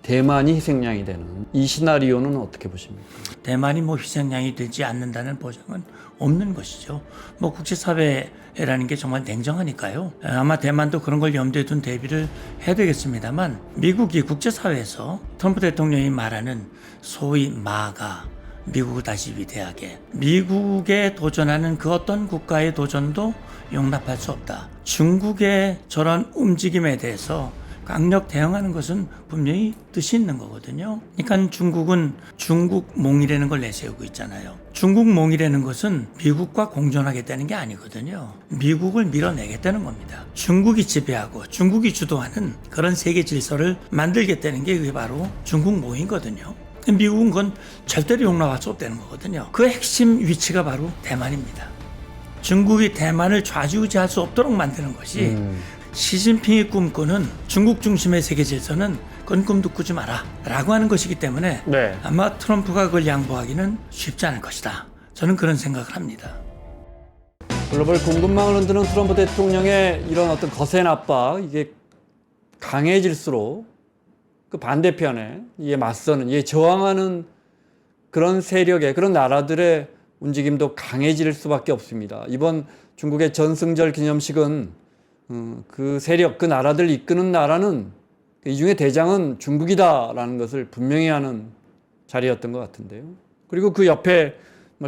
대만이 희생양이 되는 이 시나리오는 어떻게 보십니까? 대만이 뭐 희생양이 되지 않는다는 보장은 없는 것이죠. 뭐 국제사회라는 게 정말 냉정하니까요. 아마 대만도 그런 걸 염두에 둔 대비를 해야 되겠습니다만, 미국이 국제사회에서 트럼프 대통령이 말하는 소위 마가, 미국을 다시 위대하게, 미국에 도전하는 그 어떤 국가의 도전도 용납할 수 없다. 중국의 저런 움직임에 대해서 강력 대응하는 것은 분명히 뜻이 있는 거거든요. 그러니까 중국은 중국몽이라는 걸 내세우고 있잖아요. 중국몽이라는 것은 미국과 공존하겠다는 게 아니거든요. 미국을 밀어내겠다는 겁니다. 중국이 지배하고 중국이 주도하는 그런 세계 질서를 만들겠다는 게 그게 바로 중국몽이거든요. 미국은 그건 절대로 용납할 수 없다는 거거든요. 그 핵심 위치가 바로 대만입니다. 중국이 대만을 좌지우지할 수 없도록 만드는 것이 시진핑이 꿈꾸는 중국 중심의 세계 질서는 그건 꿈도 꾸지 마라 라고 하는 것이기 때문에 네. 아마 트럼프가 그걸 양보하기는 쉽지 않을 것이다. 저는 그런 생각을 합니다. 글로벌 공급망을 흔드는 트럼프 대통령의 이런 어떤 거센 압박, 이게 강해질수록 그 반대편에 이에 맞서는, 이에 저항하는 그런 세력의, 그런 나라들의 움직임도 강해질 수밖에 없습니다. 이번 중국의 전승절 기념식은 그 세력, 그 나라들 이끄는 나라는, 이 중에 대장은 중국이다라는 것을 분명히 하는 자리였던 것 같은데요. 그리고 그 옆에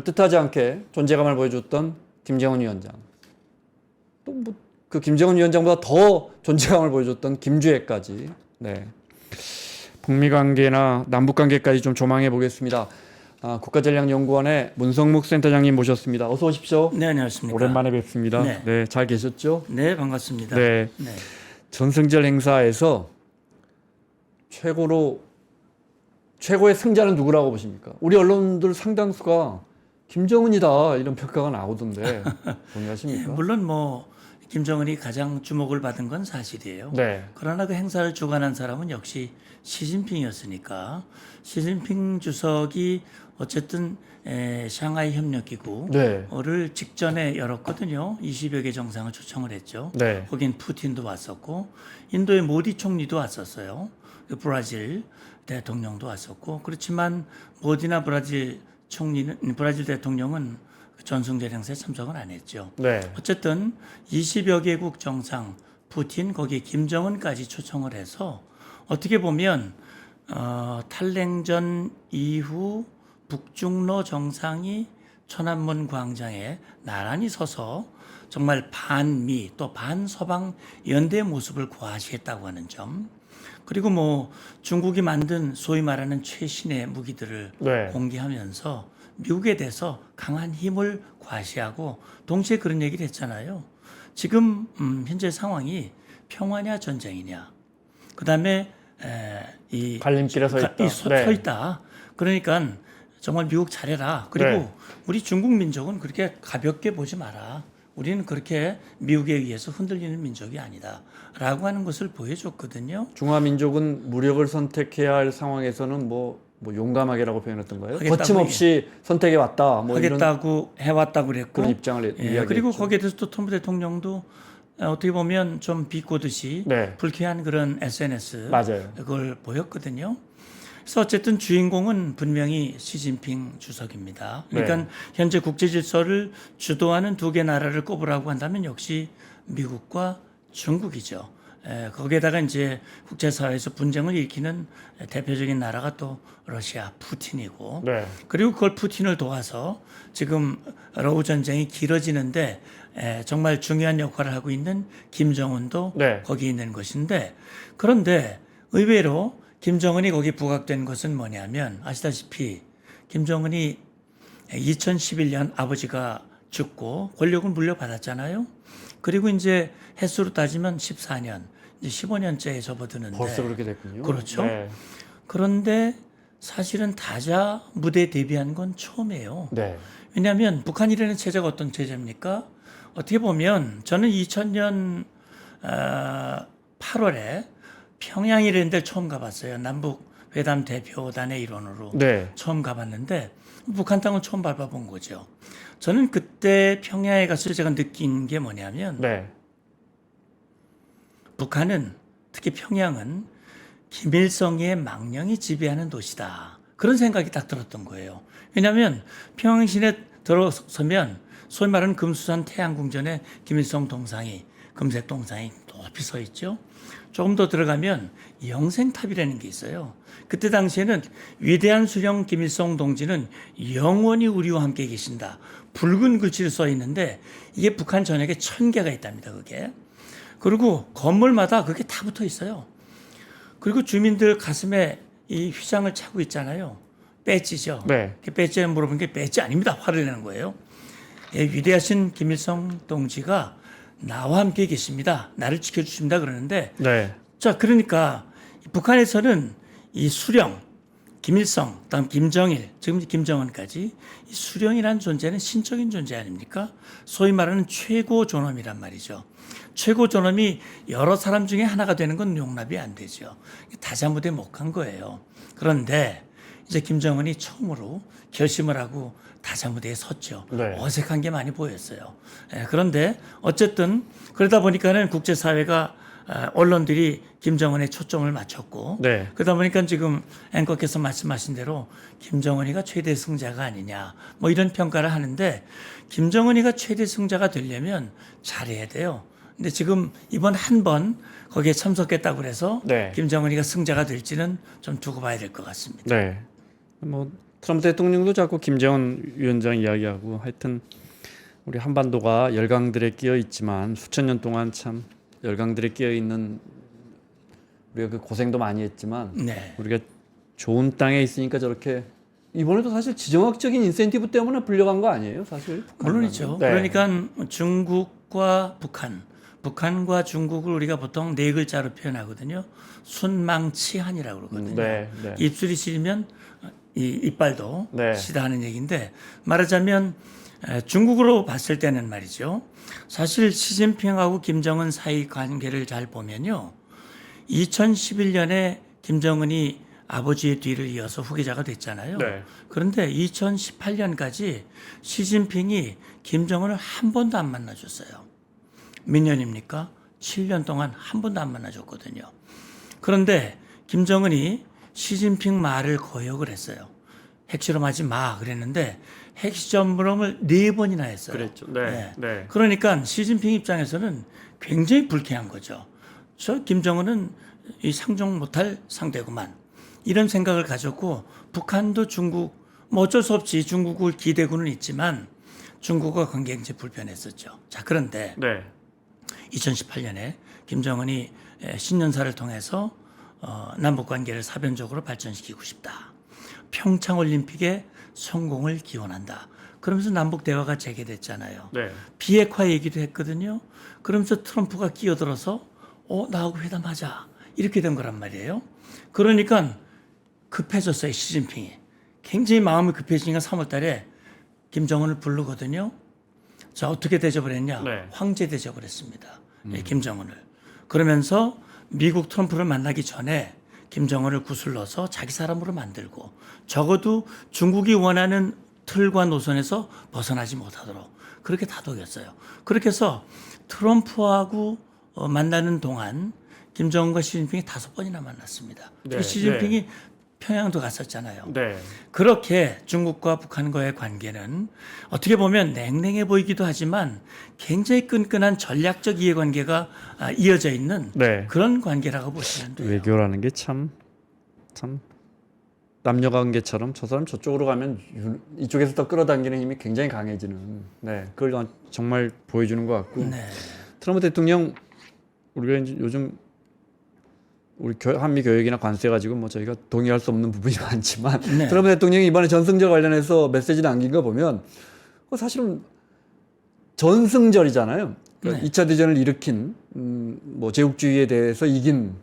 뜻하지 않게 존재감을 보여줬던 김정은 위원장, 또 뭐 그 김정은 위원장보다 더 존재감을 보여줬던 김주애까지, 네, 북미 관계나 남북 관계까지 좀 조망해 보겠습니다. 국가전략연구원의 문성묵 센터장님 모셨습니다. 어서 오십시오. 네, 안녕하십니까. 오랜만에 뵙습니다. 네. 네, 잘 계셨죠? 네, 반갑습니다. 네. 네. 전승절 행사에서 최고의 승자는 누구라고 보십니까? 우리 언론들 상당수가 김정은이다 이런 평가가 나오던데 동의하십니까? 물론 뭐 김정은이 가장 주목을 받은 건 사실이에요. 네. 그러나 그 행사를 주관한 사람은 역시 시진핑이었으니까, 시진핑 주석이 어쨌든 샹하이 협력기구를 직전에 열었거든요. 20여 개 정상을 초청을 했죠. 네. 거긴 푸틴도 왔었고, 인도의 모디 총리도 왔었어요. 브라질 대통령도 왔었고, 그렇지만 모디나 브라질 대통령은 전승절 행사에 참석을 안 했죠. 네. 어쨌든 20여 개국 정상, 푸틴, 거기에 김정은까지 초청을 해서 어떻게 보면 탈냉전 이후 북중로 정상이 천안문 광장에 나란히 서서 정말 반미 또 반서방 연대의 모습을 과시했다고 하는 점, 그리고 뭐 중국이 만든 소위 말하는 최신의 무기들을 네. 공개하면서 미국에 대해서 강한 힘을 과시하고, 동시에 그런 얘기를 했잖아요. 지금 현재 상황이 평화냐 전쟁이냐, 그다음에 이 갈림길에 서 있다. 서 있다. 그러니까 정말 미국 잘해라. 그리고 네. 우리 중국 민족은 그렇게 가볍게 보지 마라. 우리는 그렇게 미국에 의해서 흔들리는 민족이 아니다 라고 하는 것을 보여줬거든요. 중화민족은 무력을 선택해야 할 상황에서는 뭐 용감하게라고 표현했던가요? 하겠다고 거침없이 선택해 왔다. 뭐 하겠다고 해왔다고 그랬고, 그런 입장을 이야기했죠. 그리고 거기에 대해서 또 트럼프 대통령도 어떻게 보면 좀 비꼬듯이 네. 불쾌한 그런 SNS 맞아요. 그걸 보였거든요. 그래서 어쨌든 주인공은 분명히 시진핑 주석입니다. 그러니까 네. 현재 국제 질서를 주도하는 두 개 나라를 꼽으라고 한다면 역시 미국과 중국이죠. 거기에다가 이제 국제사회에서 분쟁을 일으키는 대표적인 나라가 또 러시아 푸틴이고, 네. 그리고 그걸 푸틴을 도와서 지금 러우 전쟁이 길어지는데 정말 중요한 역할을 하고 있는 김정은도 네. 거기 있는 것인데, 그런데 의외로 김정은이 거기 부각된 것은 뭐냐면, 아시다시피 김정은이 2011년 아버지가 죽고 권력을 물려받았잖아요. 그리고 이제 횟수로 따지면 14년, 이제 15년째에 접어드는데, 벌써 그렇게 됐군요. 그렇죠. 네. 그런데 사실은 다자 무대에 데뷔한 건 처음이에요. 네. 왜냐하면 북한이라는 체제가 어떤 체제입니까? 어떻게 보면 저는 2000년 8월에 평양이라는 데를 처음 가봤어요. 남북 회담 대표단의 일원으로 네. 처음 가봤는데 북한 땅을 처음 밟아본 거죠. 저는 그때 평양에 갔을 때 제가 느낀 게 뭐냐면, 네. 북한은, 특히 평양은 김일성의 망령이 지배하는 도시다. 그런 생각이 딱 들었던 거예요. 왜냐하면 평양시내 들어서면 소위 말하는 금수산 태양궁전에 김일성 동상이, 금색 동상이 높이 서 있죠. 조금 더 들어가면 영생탑이라는 게 있어요. 그때 당시에는 위대한 수령 김일성 동지는 영원히 우리와 함께 계신다. 붉은 글씨로 써 있는데 이게 북한 전역에 1000개가 있답니다. 그게. 그리고 건물마다 그게 다 붙어 있어요. 그리고 주민들 가슴에 이 휘장을 차고 있잖아요. 배지죠. 네. 그 배지에 물어본 게 배지 아닙니다. 화를 내는 거예요. 예, 위대하신 김일성 동지가 나와 함께 계십니다. 나를 지켜주십니다. 그러는데 네. 자, 그러니까 북한에서는 이 수령, 김일성, 다음 김정일, 지금 김정은까지 이 수령이라는 존재는 신적인 존재 아닙니까? 소위 말하는 최고 존엄이란 말이죠. 최고 존엄이 여러 사람 중에 하나가 되는 건 용납이 안 되죠. 다자무대 못한 거예요. 그런데 이제 김정은이 처음으로 결심을 하고 다자무대에 섰죠. 네. 어색한 게 많이 보였어요. 그런데 어쨌든 그러다 보니까는 국제사회가 언론들이 김정은에 초점을 맞췄고 네. 그러다 보니까 지금 앵커께서 말씀하신 대로 김정은이가 최대 승자가 아니냐 뭐 이런 평가를 하는데 김정은이가 최대 승자가 되려면 잘해야 돼요. 근데 지금 이번 한 번 거기에 참석했다고 그래서 네. 김정은이가 승자가 될지는 좀 두고 봐야 될 것 같습니다. 네. 뭐 트럼프 대통령도 자꾸 김정은 위원장 이야기하고 하여튼 우리 한반도가 열강들에 끼어 있지만 수천 년 동안 참 열강들에 끼어 있는 우리가 그 고생도 많이 했지만 네. 우리가 좋은 땅에 있으니까 저렇게 이번에도 사실 지정학적인 인센티브 때문에 불려간 거 아니에요, 사실? 물론이죠. 네. 그러니까 중국과 북한, 북한과 중국을 우리가 보통 네 글자로 표현하거든요. 순망치한이라고 그러거든요. 네, 네. 입술이 시리면 이 이빨도 네. 시다 하는 얘기인데 말하자면 중국으로 봤을 때는 말이죠. 사실 시진핑하고 김정은 사이 관계를 잘 보면요. 2011년에 김정은이 아버지의 뒤를 이어서 후계자가 됐잖아요. 네. 그런데 2018년까지 시진핑이 김정은을 한 번도 안 만나줬어요. 몇 년입니까? 7년 동안 한 번도 안 만나줬거든요. 그런데 김정은이 시진핑 말을 거역을 했어요. 핵실험하지 마 그랬는데 핵실험을 4번이나 했어요. 그랬죠. 네. 네. 그러니까 시진핑 입장에서는 굉장히 불쾌한 거죠. 저 김정은은 이 상종 못할 상대구만. 이런 생각을 가졌고 북한도 중국 뭐 어쩔 수 없이 중국을 기대고는 있지만 중국과 관계 굉장히 불편했었죠. 자, 그런데 네. 2018년에 김정은이 신년사를 통해서 남북 관계를 사변적으로 발전시키고 싶다. 평창 올림픽의 성공을 기원한다. 그러면서 남북 대화가 재개됐잖아요. 네. 비핵화 얘기도 했거든요. 그러면서 트럼프가 끼어들어서 나하고 회담하자. 이렇게 된 거란 말이에요. 그러니까 급해졌어요, 시진핑이. 굉장히 마음이 급해지니까 3월 달에 김정은을 부르거든요. 자, 어떻게 대접을 했냐? 네. 황제 대접을 했습니다. 김정은을. 그러면서 미국 트럼프를 만나기 전에 김정은을 구슬러서 자기 사람으로 만들고 적어도 중국이 원하는 틀과 노선에서 벗어나지 못하도록 그렇게 다독였어요. 그렇게 해서 트럼프하고 만나는 동안 김정은과 시진핑이 5번이나 만났습니다. 네, 시진핑이 평양도 갔었잖아요. 네. 그렇게 중국과 북한과의 관계는 어떻게 보면 냉랭해 보이기도 하지만 굉장히 끈끈한 전략적 이해관계가 이어져 있는 네. 그런 관계라고 보시면 돼요. 외교라는 게 참 남녀 관계처럼 저 사람 저쪽으로 가면 이쪽에서 더 끌어당기는 힘이 굉장히 강해지는 그걸 정말 보여주는 것 같고 네. 트럼프 대통령 우리가 이제 요즘 우리 한미 교역이나 관세 가지고 뭐 저희가 동의할 수 없는 부분이 많지만 네. 트럼프 대통령이 이번에 전승절 관련해서 메시지 남긴 거 보면 사실은 전승절이잖아요. 그러니까 네. 2차 대전을 일으킨 뭐 제국주의에 대해서 이긴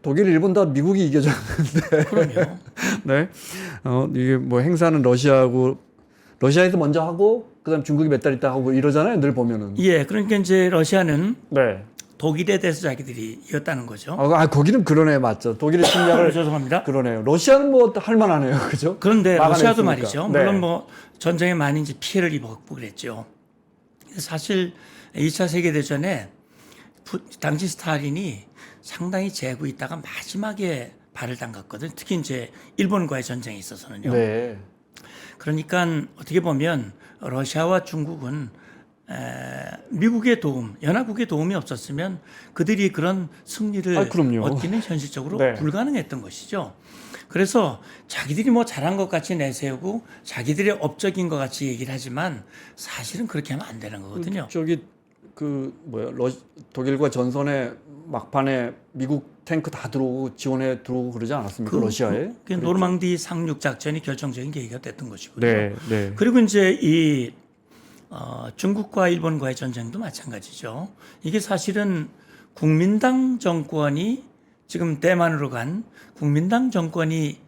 독일, 일본 다 미국이 이겨줬는데 그럼요. 네. 이게 뭐 행사는 러시아에서 먼저 하고 그다음 중국이 몇 달 있다 하고 이러잖아요. 늘 보면은. 예, 그러니까 이제 러시아는 네. 독일에 대해서 자기들이 이겼다는 거죠. 거기는 그러네, 맞죠. 독일의 침략을 죄송합니다. 그러네요. 러시아는 뭐 할만하네요, 그죠? 그런데 러시아도 막아냈으니까. 말이죠. 네. 물론 뭐 전쟁에 많이 이제 피해를 입었고 그랬죠. 사실 2차 세계대전에 당시 스탈린이 상당히 재고 있다가 마지막에 발을 담갔거든요. 특히 이제 일본과의 전쟁에 있어서는요. 네. 그러니까 어떻게 보면 러시아와 중국은 미국의 도움, 연합국의 도움이 없었으면 그들이 그런 승리를 그럼요. 얻기는 현실적으로 네. 불가능했던 것이죠. 그래서 자기들이 뭐 잘한 것 같이 내세우고 자기들의 업적인 것 같이 얘기를 하지만 사실은 그렇게 하면 안 되는 거거든요. 저기 독일과 전선에 막판에 미국 탱크 다 들어오고 지원해 들어오고 그러지 않았습니까? 러시아에? 그 노르망디 상륙 작전이 결정적인 계기가 됐던 것이고요. 네, 네. 그리고 이제 이 중국과 일본과의 전쟁도 마찬가지죠. 이게 사실은 국민당 정권이 지금 대만으로 간 국민당 정권이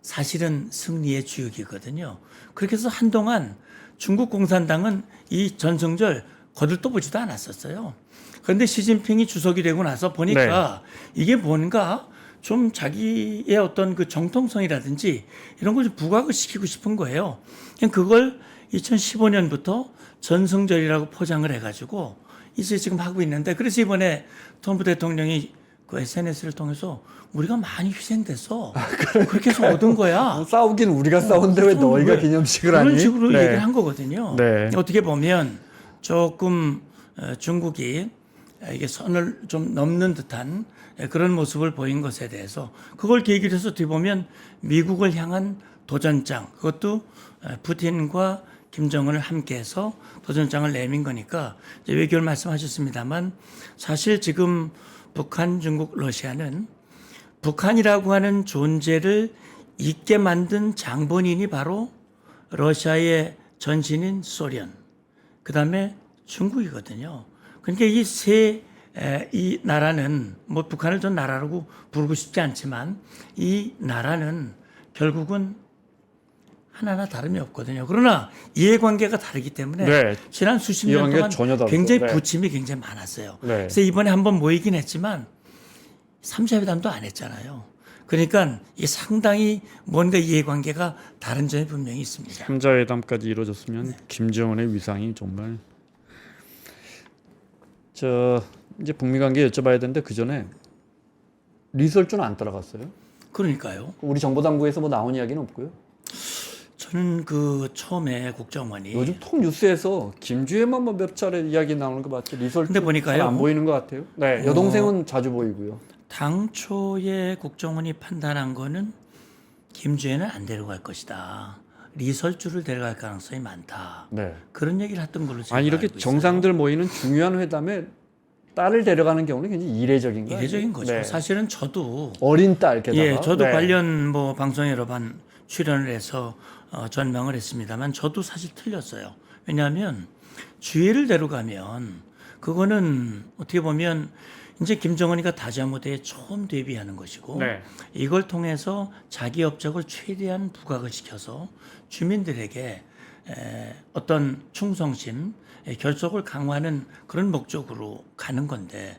사실은 승리의 주역이거든요. 그렇게 해서 한동안 중국 공산당은 이 전승절 거들떠보지도 않았었어요. 그런데 시진핑이 주석이 되고 나서 보니까 이게 뭔가 좀 자기의 어떤 그 정통성이라든지 이런 걸 좀 부각을 시키고 싶은 거예요. 그냥 그걸 2015년부터 전승절이라고 포장을 해가지고 이제 지금 하고 있는데, 그래서 이번에 트럼프 대통령이 그 SNS를 통해서 우리가 많이 희생됐어. 그렇게 해서 얻은 거야. 싸우긴 우리가 싸운데 왜 너희가 기념식을 하니? 그런 식으로 네. 얘기를 한 거거든요. 네. 어떻게 보면 조금 중국이 이게 선을 좀 넘는 듯한 그런 모습을 보인 것에 대해서 그걸 계기로 해서 어떻게 보면 미국을 향한 도전장, 그것도 푸틴과 김정은을 함께해서 도전장을 내민 거니까 이제 외교를 말씀하셨습니다만, 사실 지금 북한, 중국, 러시아는 북한이라고 하는 존재를 있게 만든 장본인이 바로 러시아의 전신인 소련, 그 다음에 중국이거든요. 그러니까 이 나라는 뭐 북한을 전 나라라고 부르고 싶지 않지만 이 나라는 결국은 하나하나 다름이 없거든요. 그러나 이해관계가 다르기 때문에 네. 지난 수십 년 이해관계가 동안 전혀 다르죠. 굉장히 네. 부침이 굉장히 많았어요. 네. 그래서 이번에 한번 모이긴 했지만 3차 회담도 안 했잖아요. 그러니까 이 상당히 뭔가 이해관계가 다른 점이 분명히 있습니다. 3자 회담까지 이루어졌으면 김정은의 위상이 정말 이제 북미 관계 여쭤봐야 되는데 그 전에 리설주는 안 따라갔어요? 그러니까요. 우리 정보당국에서 뭐 나온 이야기는 없고요. 저는 그 처음에 국정원이 요즘 통 뉴스에서 김주혜만 뭐 몇 차례 이야기 나오는 거 봤죠. 리설주 근데 보니까요. 안 보이는 것 같아요. 네, 여동생은 자주 보이고요. 당초에 국정원이 판단한 거는 김주혜는 안 데려갈 것이다. 리설주를 데려갈 가능성이 많다. 네. 그런 얘기를 했던 걸로 제가 아니 이렇게 알고 있어요. 정상들 모이는 중요한 회담에 딸을 데려가는 경우는 굉장히 이례적인 거예요. 이례적인 거죠. 네. 사실은 저도 어린 딸 게다가. 예, 저도 네. 관련 뭐 방송에 여러 번 출연을 해서 전망을 했습니다만 저도 사실 틀렸어요. 왜냐하면 주혜를 데려가면 그거는 어떻게 보면 이제 김정은이가 다자무대에 처음 데뷔하는 것이고 네. 이걸 통해서 자기 업적을 최대한 부각을 시켜서 주민들에게 어떤 충성심, 결속을 강화하는 그런 목적으로 가는 건데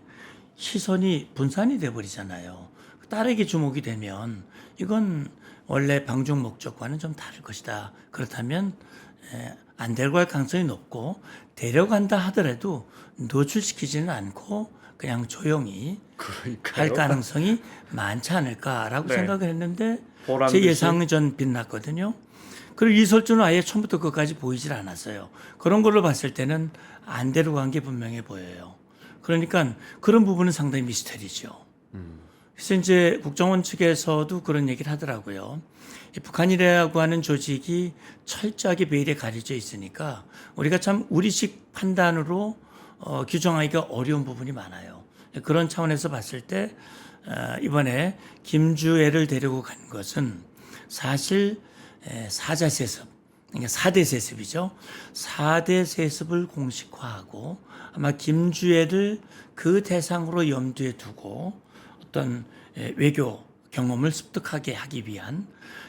시선이 분산이 돼버리잖아요. 딸에게 주목이 되면 이건 원래 방중 목적과는 좀 다를 것이다. 그렇다면 안 데려갈 가능성이 높고 데려간다 하더라도 노출시키지는 않고 그냥 조용히 그러니까요. 할 가능성이 많지 않을까라고 네. 생각을 했는데 보란 제 듯이. 예상은 전 빗났거든요. 그리고 이설주는 아예 처음부터 끝까지 보이질 않았어요. 그런 걸로 봤을 때는 안 데려간 게 분명해 보여요. 그러니까 그런 부분은 상당히 미스터리죠. 그래서 이제 국정원 측에서도 그런 얘기를 하더라고요. 이 북한이라고 하는 조직이 철저하게 베일에 가려져 있으니까 우리가 참 우리식 판단으로 규정하기가 어려운 부분이 많아요. 그런 차원에서 봤을 때 이번에 김주애를 데리고 간 것은 사실 4자 세습, 그러니까 4대 세습이죠. 4대 세습을 공식화하고 아마 김주애를 그 대상으로 염두에 두고 어떤 외교 경험을 습득하게 하기 위한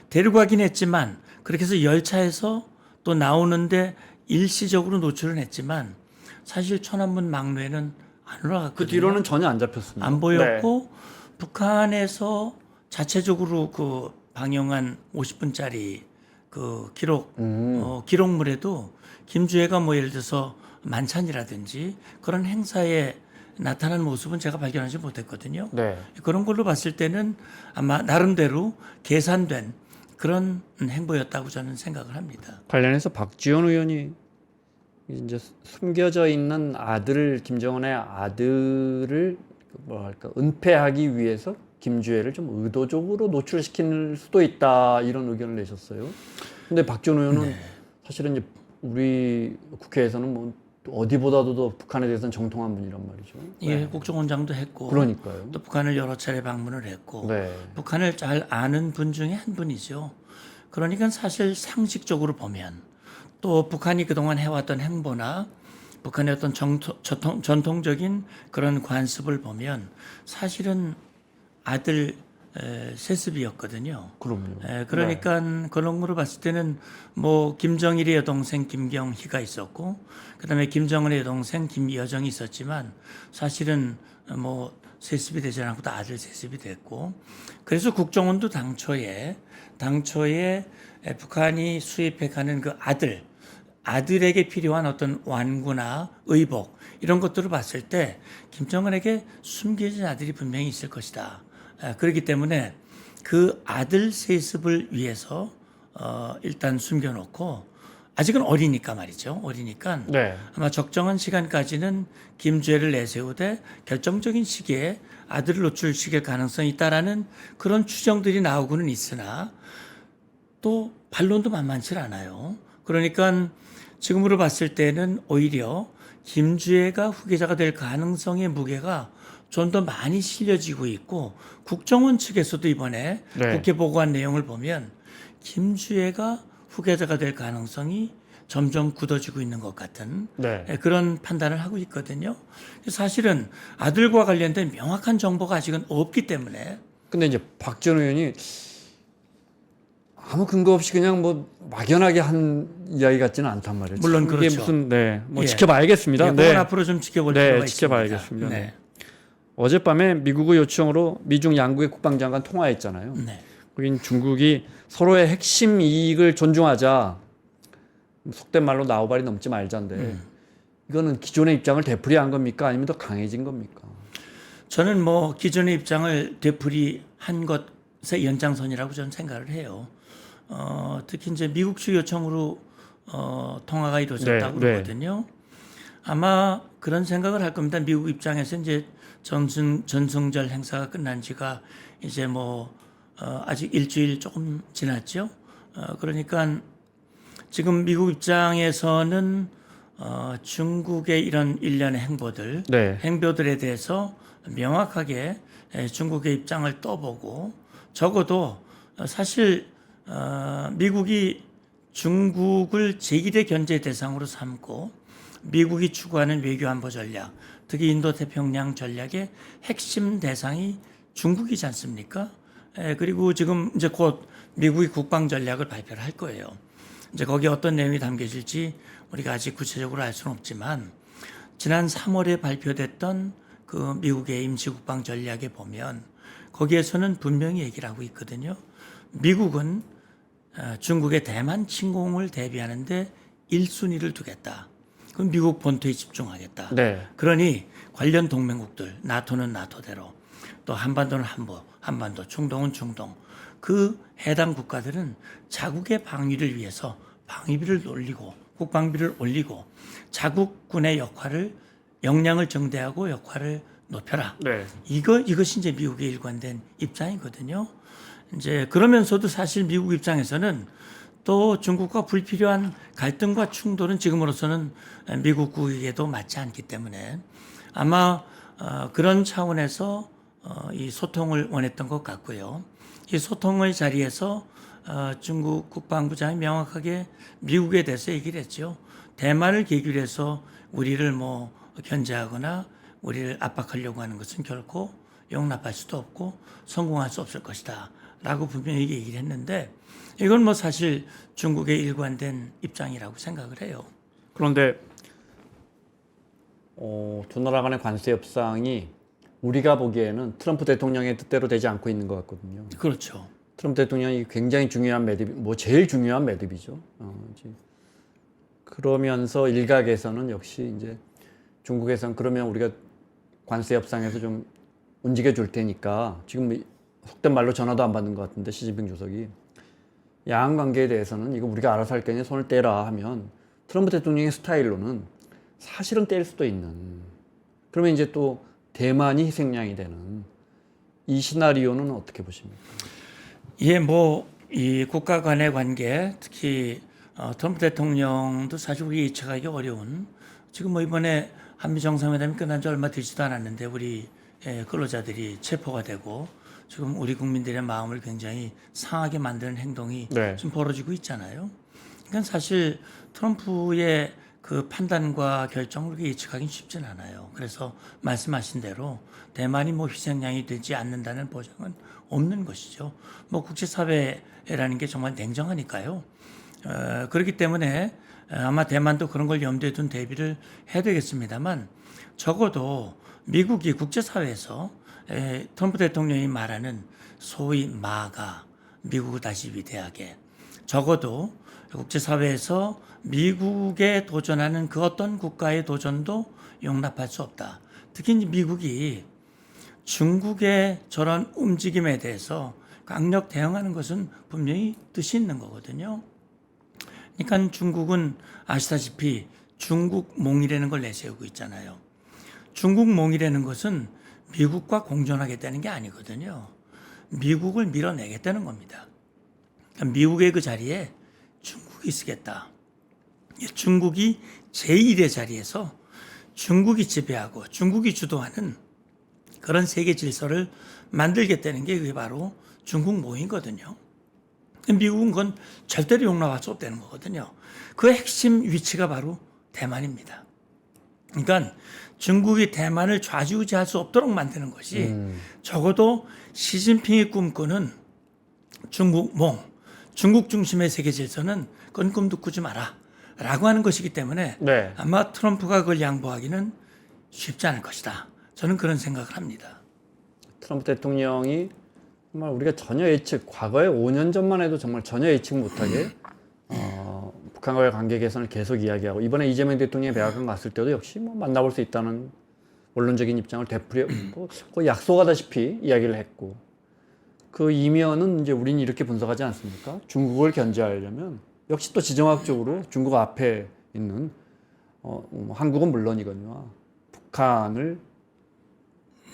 데려가긴 했지만 그렇게 해서 열차에서 또 나오는데 일시적으로 노출은 했지만 사실 천안문 막로에는 안 올라갔거든요. 그 뒤로는 전혀 안 잡혔습니다. 안 보였고 북한에서 자체적으로 그 방영한 50분짜리 그 기록물에도 김주애가 뭐 예를 들어서 만찬이라든지 그런 행사에 나타난 모습은 제가 발견하지 못했거든요. 네. 그런 걸로 봤을 때는 아마 나름대로 계산된 그런 행보였다고 저는 생각을 합니다. 관련해서 박지원 의원이 이제 숨겨져 있는 아들 김정은의 아들을 뭐랄까 은폐하기 위해서 김주애를 좀 의도적으로 노출시킬 수도 있다 이런 의견을 내셨어요. 근데 박지원 의원은 사실은 이제 우리 국회에서는 뭐 어디보다도 더 북한에 대해서는 정통한 분이란 말이죠. 예, 국정원장도 했고, 그러니까요. 또 북한을 여러 차례 방문을 했고, 네. 북한을 잘 아는 분 중에 한 분이죠. 그러니까 사실 상식적으로 보면 또 북한이 그동안 해왔던 행보나 북한의 어떤 전통적인 그런 관습을 보면 사실은 아들 세습이었거든요. 그럼요. 그러니까 그런 거로 봤을 때는 뭐 김정일의 여동생 김경희가 있었고 그다음에 김정은의 여동생 김여정이 있었지만 사실은 뭐 세습이 되지 않고 다 아들 세습이 됐고 그래서 국정원도 당초에 북한이 수입해가는 그 아들에게 필요한 어떤 완구나 의복 이런 것들을 봤을 때 김정은에게 숨겨진 아들이 분명히 있을 것이다. 그렇기 때문에 그 아들 세습을 위해서 일단 숨겨놓고 아직은 어리니까 말이죠. 어리니까 네. 아마 적정한 시간까지는 김주애를 내세우되 결정적인 시기에 아들을 노출시킬 가능성이 있다라는 그런 추정들이 나오고는 있으나 또 반론도 만만치 않아요. 그러니까 지금으로 봤을 때는 오히려 김주애가 후계자가 될 가능성의 무게가 좀 더 많이 실려지고 있고 국정원 측에서도 이번에 네. 국회 보고한 내용을 보면 김주애가 후계자가 될 가능성이 점점 굳어지고 있는 것 같은 네. 그런 판단을 하고 있거든요. 사실은 아들과 관련된 명확한 정보가 아직은 없기 때문에 근데 이제 박지원 의원이 아무 근거 없이 그냥 뭐 막연하게 한 이야기 같지는 않단 말이에요. 물론 이게 그렇죠. 무슨 뭐 예. 지켜봐야겠습니다. 예, 그건 앞으로 좀 지켜볼 필요가 있습니다. 지켜봐야겠습니다. 네. 어젯밤에 미국의 요청으로 미중 양국의 국방장관 통화했잖아요. 네. 거긴 중국이 서로의 핵심 이익을 존중하자. 속된 말로 나우발이 넘지 말자인데 이거는 기존의 입장을 되풀이한 겁니까? 아니면 더 강해진 겁니까? 저는 뭐 기존의 입장을 되풀이한 것의 연장선이라고 저는 생각을 해요. 특히 이제 미국 측 요청으로 통화가 이루어졌다고 네, 그러거든요. 아마 그런 생각을 할 겁니다. 미국 입장에서 이제 전승절 행사가 끝난 지가 이제 뭐 아직 일주일 조금 지났죠. 그러니까 지금 미국 입장에서는 중국의 이런 일련의 행보들, 네. 행보들에 대해서 명확하게 중국의 입장을 떠보고 적어도 사실 미국이 중국을 제1의 견제 대상으로 삼고 미국이 추구하는 외교안보 전략, 특히 인도태평양 전략의 핵심 대상이 중국이지 않습니까? 그리고 지금 이제 곧 미국이 국방 전략을 발표를 할 거예요. 이제 거기에 어떤 내용이 담겨질지 우리가 아직 구체적으로 알 수는 없지만 지난 3월에 발표됐던 그 미국의 임시국방 전략에 보면 거기에서는 분명히 얘기를 하고 있거든요. 미국은 중국의 대만 침공을 대비하는데 1순위를 두겠다. 그럼 미국 본토에 집중하겠다. 네. 그러니 관련 동맹국들, 나토는 나토대로, 또 한반도는 한반도, 중동은 중동. 그 해당 국가들은 자국의 방위를 위해서 방위비를 올리고 국방비를 올리고 자국군의 역량을 증대하고 역할을 높여라. 네. 이것이 이제 미국의 일관된 입장이거든요. 이제 그러면서도 사실 미국 입장에서는 또 중국과 불필요한 갈등과 충돌은 지금으로서는 미국국에게도 맞지 않기 때문에 아마 그런 차원에서 이 소통을 원했던 것 같고요. 이 소통의 자리에서 중국 국방부장이 명확하게 미국에 대해서 얘기를 했죠. 대만을 계기로 해서 우리를 뭐 견제하거나 우리를 압박하려고 하는 것은 결코 용납할 수도 없고 성공할 수 없을 것이다. 라고 분명히 얘기를 했는데 이건 뭐 사실 중국의 일관된 입장이라고 생각을 해요. 그런데 두 나라 간의 관세 협상이 우리가 보기에는 트럼프 대통령의 뜻대로 되지 않고 있는 것 같거든요. 그렇죠. 트럼프 대통령이 굉장히 중요한 매듭, 뭐 제일 중요한 매듭이죠. 그러면서 일각에서는 역시 이제 중국에서는 그러면 우리가 관세 협상에서 좀 움직여 줄 테니까 지금 속된 말로 전화도 안 받는 것 같은데 시진핑 주석이 양안 관계에 대해서는 이거 우리가 알아서 할 거니 손을 떼라 하면 트럼프 대통령의 스타일로는 사실은 뗄 수도 있는 그러면 이제 또 대만이 희생양이 되는 이 시나리오는 어떻게 보십니까? 예, 뭐 이 국가 간의 관계, 특히 트럼프 대통령도 사실 우리 예측하기 어려운 지금 뭐 이번에 한미 정상회담이 끝난 지 얼마 되지도 않았는데 우리 근로자들이 체포가 되고 지금 우리 국민들의 마음을 굉장히 상하게 만드는 행동이 네. 좀 벌어지고 있잖아요. 그러니까 사실 트럼프의 그 판단과 결정을 그렇게 예측하기는 쉽진 않아요. 그래서 말씀하신 대로 대만이 뭐 희생양이 되지 않는다는 보장은 없는 것이죠. 뭐 국제사회라는 게 정말 냉정하니까요. 그렇기 때문에 아마 대만도 그런 걸 염두에 둔 대비를 해야 되겠습니다만 적어도 미국이 국제사회에서 트럼프 대통령이 말하는 소위 마가 미국을 다시 위대하게 적어도 국제사회에서 미국에 도전하는 그 어떤 국가의 도전도 용납할 수 없다. 특히 미국이 중국의 저런 움직임에 대해서 강력 대응하는 것은 분명히 뜻이 있는 거거든요. 그러니까 중국은 아시다시피 중국몽이라는 걸 내세우고 있잖아요. 중국몽이라는 것은 미국과 공존하겠다는 게 아니거든요. 미국을 밀어내겠다는 겁니다. 그러니까 미국의 그 자리에 중국이 쓰겠다. 중국이 제1의 자리에서 중국이 지배하고 중국이 주도하는 그런 세계 질서를 만들겠다는 게 그게 바로 중국몽이거든요. 미국은 그건 절대로 용납할 수 없다는 거거든요. 그 핵심 위치가 바로 대만입니다. 그러니까 중국이 대만을 좌지우지할 수 없도록 만드는 것이 적어도 시진핑이 꿈꾸는 중국몽, 중국 중심의 세계 질서는 그건 꿈도 꾸지 마라 라고 하는 것이기 때문에 네. 아마 트럼프가 그걸 양보하기는 쉽지 않을 것이다. 저는 그런 생각을 합니다. 트럼프 대통령이 정말 우리가 전혀 예측, 과거에 5년 전만 해도 정말 전혀 예측 못하게 북한과의 관계 개선을 계속 이야기하고 이번에 이재명 대통령이 백악관 갔을 때도 역시 뭐 만나볼 수 있다는 원론적인 입장을 되풀이 거의 약속하다시피 이야기를 했고 그 이면은 이제 우리는 이렇게 분석하지 않습니까? 중국을 견제하려면 역시 또 지정학적으로 중국 앞에 있는 한국은 물론이거니와 북한을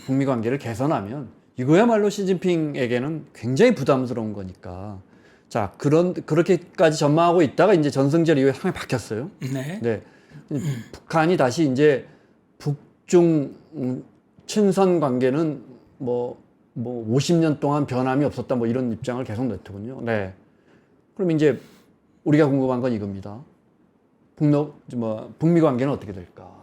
북미 관계를 개선하면 이거야말로 시진핑에게는 굉장히 부담스러운 거니까 자 그렇게까지 전망하고 있다가 이제 전승절 이후에 상황이 바뀌었어요. 네. 네. 북한이 다시 이제 북중 친선 관계는 뭐 50년 동안 변함이 없었다 뭐 이런 입장을 계속 냈더군요. 네. 그럼 이제 우리가 궁금한 건 이겁니다. 북미 관계는 어떻게 될까?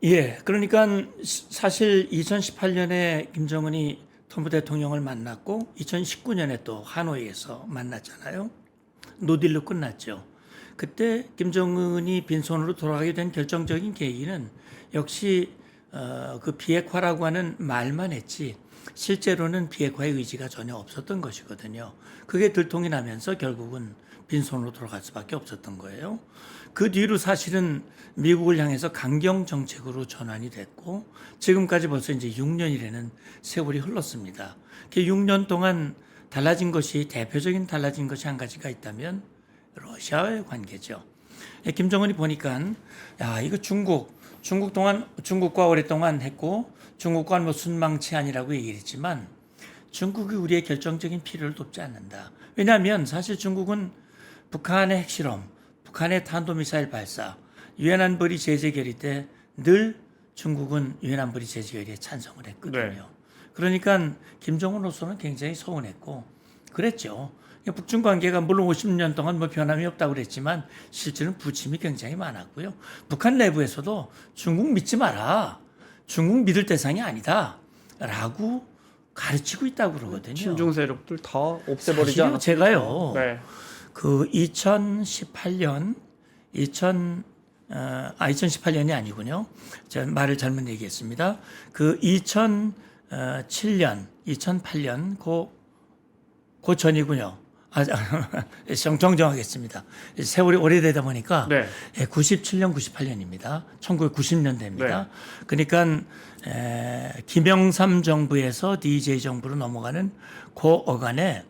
예, 그러니까 사실 2018년에 김정은이 트럼프 대통령을 만났고 2019년에 또 하노이에서 만났잖아요. 노딜로 끝났죠. 그때 김정은이 빈손으로 돌아가게 된 결정적인 계기는 역시 그 비핵화라고 하는 말만 했지 실제로는 비핵화의 의지가 전혀 없었던 것이거든요. 그게 들통이 나면서 결국은 빈손으로 돌아갈 수밖에 없었던 거예요. 그 뒤로 사실은 미국을 향해서 강경 정책으로 전환이 됐고 지금까지 벌써 이제 6년이라는 세월이 흘렀습니다. 그 6년 동안 달라진 것이 대표적인 달라진 것이 한 가지가 있다면 러시아와의 관계죠. 김정은이 보니까 야 이거 중국과 오랫동안 했고 중국과 뭐 순망치 아니라고 얘기를 했지만 중국이 우리의 결정적인 필요를 돕지 않는다. 왜냐하면 사실 중국은 북한의 핵실험, 북한의 탄도미사일 발사, 유엔 안보리 제재 결의 때 늘 중국은 유엔 안보리 제재 결의에 찬성을 했거든요. 네. 그러니까 김정은으로서는 굉장히 서운했고 그랬죠. 북중 관계가 물론 50년 동안 뭐 변함이 없다고 그랬지만 실제는 부침이 굉장히 많았고요. 북한 내부에서도 중국 믿지 마라. 중국 믿을 대상이 아니다. 라고 가르치고 있다고 그러거든요. 친중 세력들 다 없애버리지 사실요, 않았어요? 제가요. 네. 그 2018년이 아니군요. 제가 말을 잘못 얘기했습니다. 그 2007년, 2008년 그 전이군요. 정정하겠습니다. 세월이 오래되다 보니까 네. 97년, 98년입니다. 1990년대입니다. 네. 그러니까 김영삼 정부에서 DJ 정부로 넘어가는 그 어간에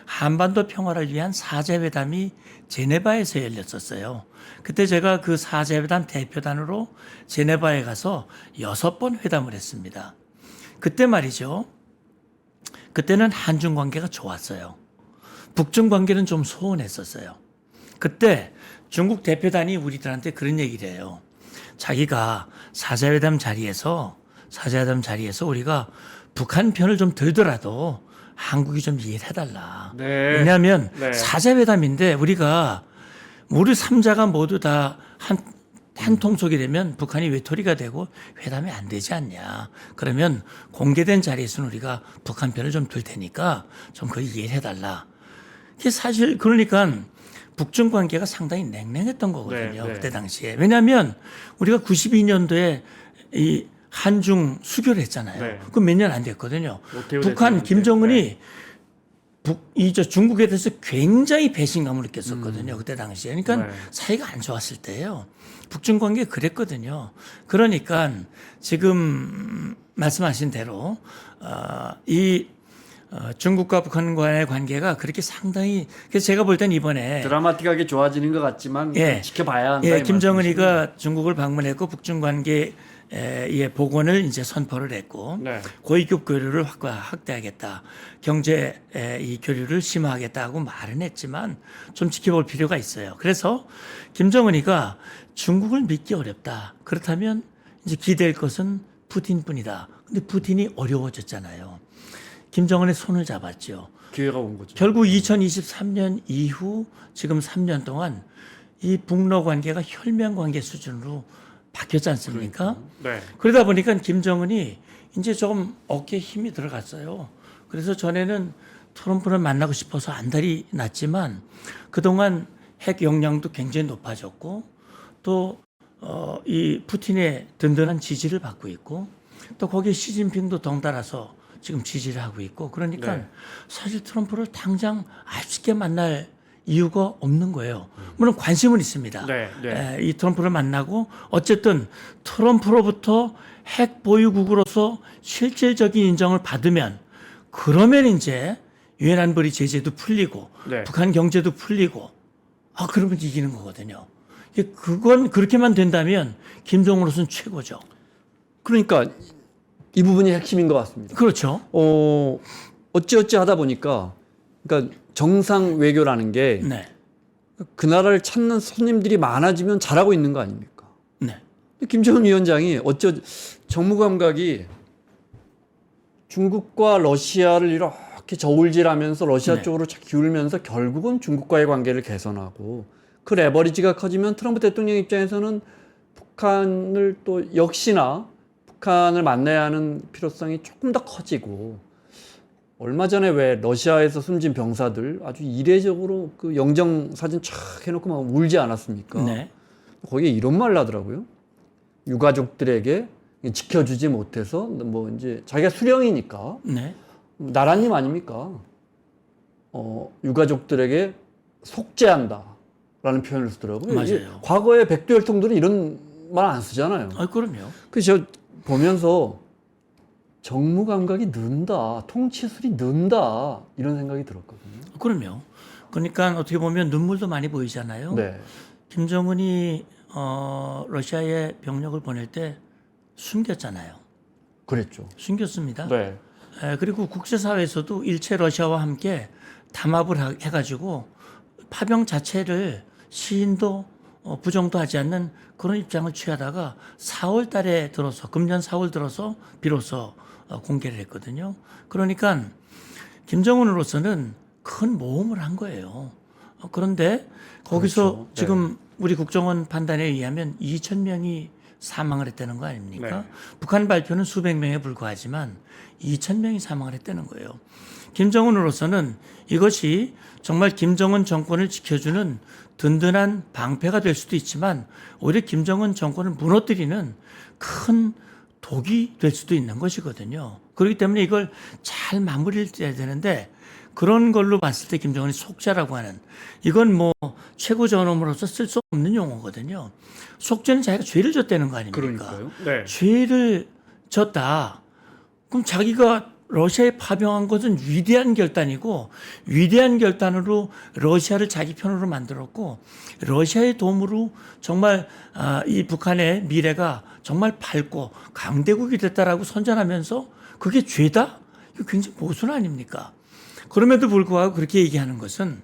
한반도 평화를 위한 사제회담이 제네바에서 열렸었어요. 그때 제가 그 사제회담 대표단으로 제네바에 가서 6번 회담을 했습니다. 그때 말이죠. 그때는 한중 관계가 좋았어요. 북중 관계는 좀 소원했었어요. 그때 중국 대표단이 우리들한테 그런 얘기를 해요. 자기가 사자회담 자리에서 우리가 북한 편을 좀 들더라도 한국이 좀 이해를 해달라. 네. 왜냐하면 네. 사자회담인데 우리 3자가 모두 다 한 통속이 되면 북한이 외톨이가 되고 회담이 안 되지 않냐. 그러면 공개된 자리에서는 우리가 북한 편을 좀 들 테니까 좀 그걸 이해를 해달라. 이게 사실 그러니까 북중 관계가 상당히 냉랭했던 거거든요. 네, 네. 그때 당시에. 왜냐하면 우리가 92년도에 이 한중 수교를 했잖아요. 네. 그 몇 년 안 됐거든요. 오태우 북한 대통령 때. 김정은이 중국에 대해서 굉장히 배신감을 느꼈었거든요. 그때 당시에. 그러니까 네. 사이가 안 좋았을 때예요. 북중 관계 그랬거든요. 그러니까 지금 말씀하신 대로 중국과 북한 간의 관계가 그렇게 상당히 그래서 제가 볼 땐 이번에 드라마틱하게 좋아지는 것 같지만 예. 지켜봐야 한다. 예, 이 김정은이가 중국을 방문했고 북중 관계 복원을 이제 선포를 했고 네. 고위급 교류를 확대하겠다. 경제 이 교류를 심화하겠다고 말은 했지만 좀 지켜볼 필요가 있어요. 그래서 김정은이가 중국을 믿기 어렵다. 그렇다면 이제 기댈 것은 푸틴뿐이다. 근데 푸틴이 어려워졌잖아요. 김정은의 손을 잡았죠. 기회가 온 거죠. 결국 2023년 이후 지금 3년 동안 이 북러 관계가 혈맹 관계 수준으로 바뀌었지 않습니까? 네. 그러다 보니까 김정은이 이제 조금 어깨에 힘이 들어갔어요. 그래서 전에는 트럼프를 만나고 싶어서 안달이 났지만 그동안 핵 역량도 굉장히 높아졌고 또 이 푸틴의 든든한 지지를 받고 있고 또 거기에 시진핑도 덩달아서 지금 지지를 하고 있고 그러니까 네. 사실 트럼프를 당장 쉽게 만날 이유가 없는 거예요. 물론 관심은 있습니다. 네, 네. 이 트럼프를 만나고 어쨌든 트럼프로부터 핵 보유국으로서 실질적인 인정을 받으면 그러면 이제 유엔 안보리 제재도 풀리고 네. 북한 경제도 풀리고 그러면 이기는 거거든요. 그건 그렇게만 된다면 김정은으로서는 최고죠. 그러니까 이 부분이 핵심인 것 같습니다. 그렇죠. 어찌어찌 하다 보니까 그러니까 정상 외교라는 게 그 네. 나라를 찾는 손님들이 많아지면 잘하고 있는 거 아닙니까? 네. 근데 김정은 위원장이 정무 감각이 중국과 러시아를 이렇게 저울질하면서 러시아 네. 쪽으로 기울면서 결국은 중국과의 관계를 개선하고 그 레버리지가 커지면 트럼프 대통령 입장에서는 북한을 또 역시나 북한을 만나야 하는 필요성이 조금 더 커지고 얼마 전에 왜 러시아에서 숨진 병사들 아주 이례적으로 그 영정 사진 촥 해놓고 막 울지 않았습니까? 네. 거기에 이런 말 하더라고요. 유가족들에게 지켜주지 못해서 뭐 이제 자기가 수령이니까 네. 나라님 아닙니까? 유가족들에게 속죄한다라는 표현을 쓰더라고요. 맞아요. 이게 과거에 백두혈통들은 이런 말 안 쓰잖아요. 그럼요. 그래서 저 보면서 정무 감각이 는다, 통치술이 는다 이런 생각이 들었거든요. 그럼요. 그러니까 어떻게 보면 눈물도 많이 보이잖아요. 네, 김정은이 러시아에 병력을 보낼 때 숨겼잖아요. 그랬죠. 숨겼습니다. 네, 그리고 국제사회에서도 일체 러시아와 함께 담합을 해가지고 파병 자체를 시인도 부정도 하지 않는 그런 입장을 취하다가 4월 달에 들어서 금년 4월 들어서 비로소 공개를 했거든요. 그러니까 김정은으로서는 큰 모험을 한 거예요. 그런데 거기서 그렇죠. 지금 우리 국정원 판단에 의하면 2,000명이 사망을 했다는 거 아닙니까? 네. 북한 발표는 수백 명에 불과하지만 2,000명이 사망을 했다는 거예요. 김정은으로서는 이것이 정말 김정은 정권을 지켜주는 든든한 방패가 될 수도 있지만 오히려 김정은 정권을 무너뜨리는 큰 독이 될 수도 있는 것이거든요. 그렇기 때문에 이걸 잘 마무리를 해야 되는데 그런 걸로 봤을 때 김정은이 속죄라고 하는 이건 뭐 최고 전엄으로서 쓸 수 없는 용어거든요. 속죄는 자기가 죄를 졌다는 거 아닙니까? 그러니까요. 네. 죄를 졌다. 그럼 자기가 러시아에 파병한 것은 위대한 결단이고 위대한 결단으로 러시아를 자기 편으로 만들었고 러시아의 도움으로 정말 이 북한의 미래가 정말 밝고 강대국이 됐다라고 선전하면서 그게 죄다? 이거 굉장히 모순 아닙니까? 그럼에도 불구하고 그렇게 얘기하는 것은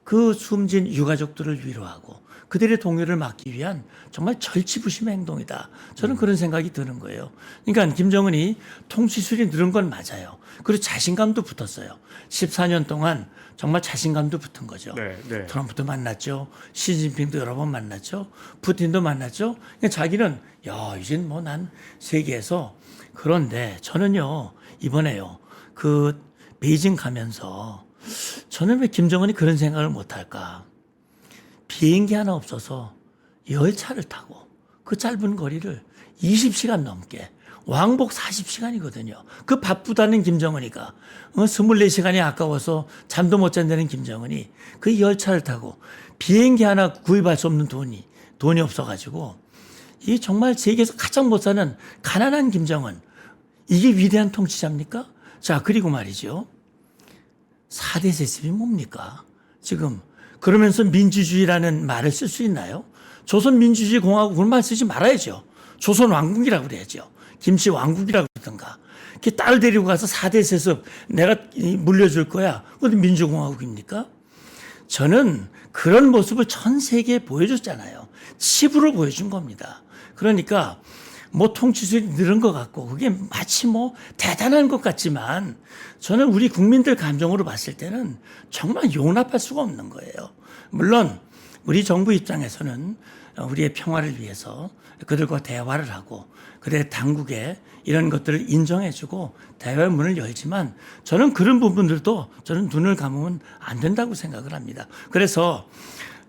그 숨진 유가족들을 위로하고 그들의 동요를 막기 위한 정말 절치부심의 행동이다. 저는 그런 생각이 드는 거예요. 그러니까 김정은이 통치술이 늘은 건 맞아요. 그리고 자신감도 붙었어요. 14년 동안 정말 자신감도 붙은 거죠. 네. 트럼프도 만났죠. 시진핑도 여러 번 만났죠. 푸틴도 만났죠. 그러니까 자기는 이젠 뭐 난 세계에서 그런데 저는요 이번에요 그 베이징 가면서 저는 왜 김정은이 그런 생각을 못할까? 비행기 하나 없어서 열차를 타고 그 짧은 거리를 20시간 넘게 왕복 40시간이거든요. 그 바쁘다는 김정은이가 24시간이 아까워서 잠도 못 잔다는 김정은이 그 열차를 타고 비행기 하나 구입할 수 없는 돈이 없어가지고 이 정말 세계에서 가장 못 사는 가난한 김정은 이게 위대한 통치자입니까? 자 그리고 말이죠. 4대 세습이 뭡니까? 지금 그러면서 민주주의라는 말을 쓸 수 있나요? 조선민주주의 공화국을 말 쓰지 말아야죠. 조선왕국이라고 그래야죠. 김치왕국이라고 그러던가. 이렇게 딸 데리고 가서 4대 세습 내가 물려줄 거야. 그것도 민주공화국입니까? 저는 그런 모습을 전 세계에 보여줬잖아요. 칩으로 보여준 겁니다. 그러니까 뭐 통치술이 늘은 것 같고 그게 마치 뭐 대단한 것 같지만 저는 우리 국민들 감정으로 봤을 때는 정말 용납할 수가 없는 거예요. 물론 우리 정부 입장에서는 우리의 평화를 위해서 그들과 대화를 하고 그들의 당국에 이런 것들을 인정해주고 대화의 문을 열지만 저는 그런 부분들도 저는 눈을 감으면 안 된다고 생각을 합니다. 그래서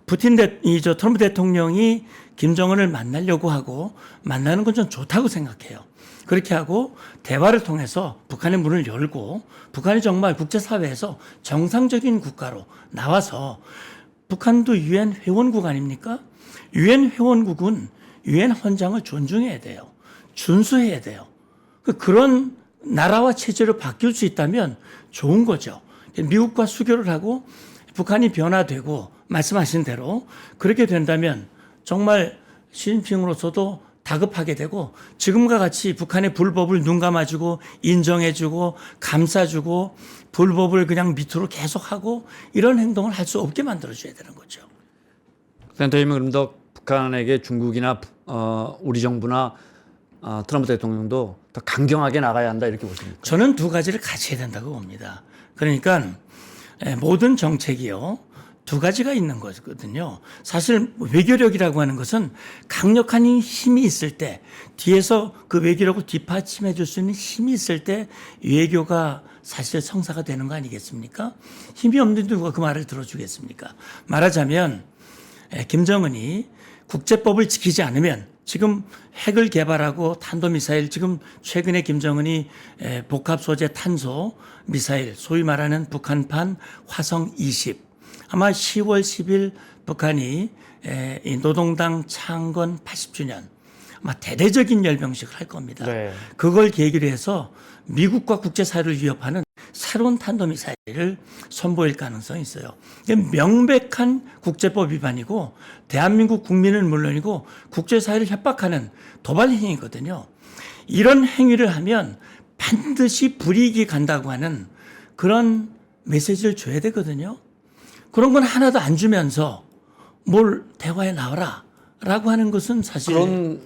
트럼프 대통령이 김정은을 만나려고 하고 만나는 건 좀 좋다고 생각해요. 그렇게 하고 대화를 통해서 북한의 문을 열고 북한이 정말 국제사회에서 정상적인 국가로 나와서 북한도 유엔 회원국 아닙니까? 유엔 회원국은 유엔 헌장을 존중해야 돼요. 준수해야 돼요. 그런 나라와 체제로 바뀔 수 있다면 좋은 거죠. 미국과 수교를 하고 북한이 변화되고 말씀하신 대로 그렇게 된다면 정말 시진핑으로서도 다급하게 되고 지금과 같이 북한의 불법을 눈 감아주고 인정해주고 감싸주고 불법을 그냥 밑으로 계속하고 이런 행동을 할 수 없게 만들어줘야 되는 거죠. 센터님은 그럼 더 북한에게 중국이나 우리 정부나 트럼프 대통령도 더 강경하게 나가야 한다 이렇게 보십니까? 저는 두 가지를 같이 해야 된다고 봅니다. 그러니까 모든 정책이요. 두 가지가 있는 거거든요. 사실 외교력이라고 하는 것은 강력한 힘이 있을 때 뒤에서 그 외교력을 뒷받침해 줄 수 있는 힘이 있을 때 외교가 사실 성사가 되는 거 아니겠습니까? 힘이 없는데 누가 그 말을 들어주겠습니까? 말하자면 김정은이 국제법을 지키지 않으면 지금 핵을 개발하고 탄도미사일 지금 최근에 김정은이 복합 소재 탄소 미사일 소위 말하는 북한판 화성 20 아마 10월 10일 북한이 노동당 창건 80주년 아마 대대적인 열병식을 할 겁니다. 네. 그걸 계기로 해서 미국과 국제사회를 위협하는 새로운 탄도미사일을 선보일 가능성이 있어요. 이게 명백한 국제법 위반이고 대한민국 국민은 물론이고 국제사회를 협박하는 도발 행위거든요. 이런 행위를 하면 반드시 불이익이 간다고 하는 그런 메시지를 줘야 되거든요. 그런 건 하나도 안 주면서 뭘 대화에 나와라 라고 하는 것은 사실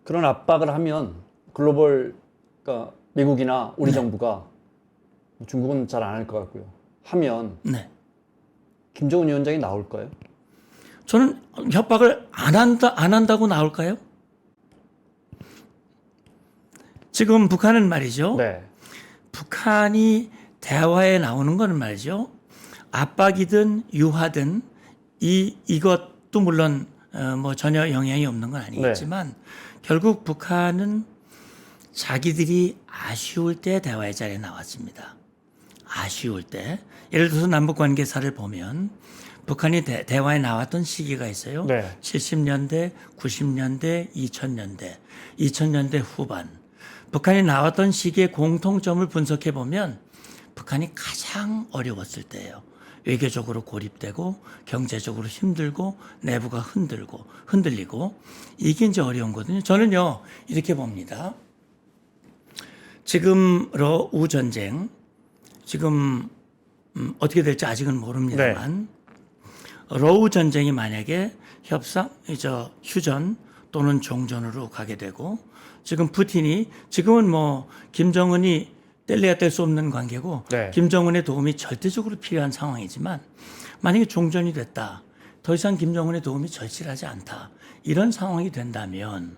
그런 압박을 하면 글로벌 그러니까 미국이나 우리 정부가 중국은 잘 안 할 것 같고요. 하면 네. 김정은 위원장이 나올까요? 저는 협박을 안 한다고 나올까요? 지금 북한은 말이죠. 네. 북한이 대화에 나오는 거는 말이죠. 압박이든 유화든 이것도 물론 뭐 전혀 영향이 없는 건 아니겠지만 결국 북한은 자기들이 아쉬울 때 대화의 자리에 나왔습니다. 아쉬울 때, 예를 들어서 남북 관계사를 보면 북한이 대화에 나왔던 시기가 있어요. 네. 70년대, 90년대, 2000년대, 2000년대 후반. 북한이 나왔던 시기의 공통점을 분석해 보면 북한이 가장 어려웠을 때예요. 외교적으로 고립되고 경제적으로 힘들고 내부가 흔들리고 이게 이제 어려운 거거든요. 저는요 이렇게 봅니다. 지금 러우 전쟁 지금 어떻게 될지 아직은 모릅니다만 러우 전쟁이 만약에 휴전 또는 종전으로 가게 되고 지금 푸틴이 지금은 뭐 김정은이 뗄래야 뗄 수 없는 관계고 네. 김정은의 도움이 절대적으로 필요한 상황이지만 만약에 종전이 됐다. 더 이상 김정은의 도움이 절실하지 않다. 이런 상황이 된다면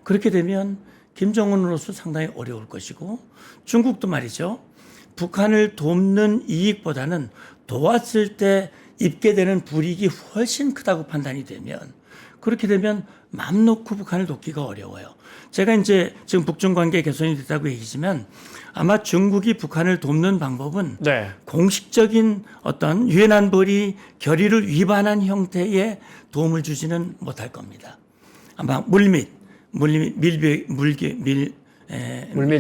그렇게 되면 김정은으로서 상당히 어려울 것이고 중국도 말이죠. 북한을 돕는 이익보다는 도왔을 때 입게 되는 불이익이 훨씬 크다고 판단이 되면 그렇게 되면 맘 놓고 북한을 돕기가 어려워요. 제가 이제 지금 북중 관계 개선이 됐다고 얘기지만 아마 중국이 북한을 돕는 방법은 네. 공식적인 어떤 유엔 안보리 결의를 위반한 형태의 도움을 주지는 못할 겁니다. 아마 물밑 물밑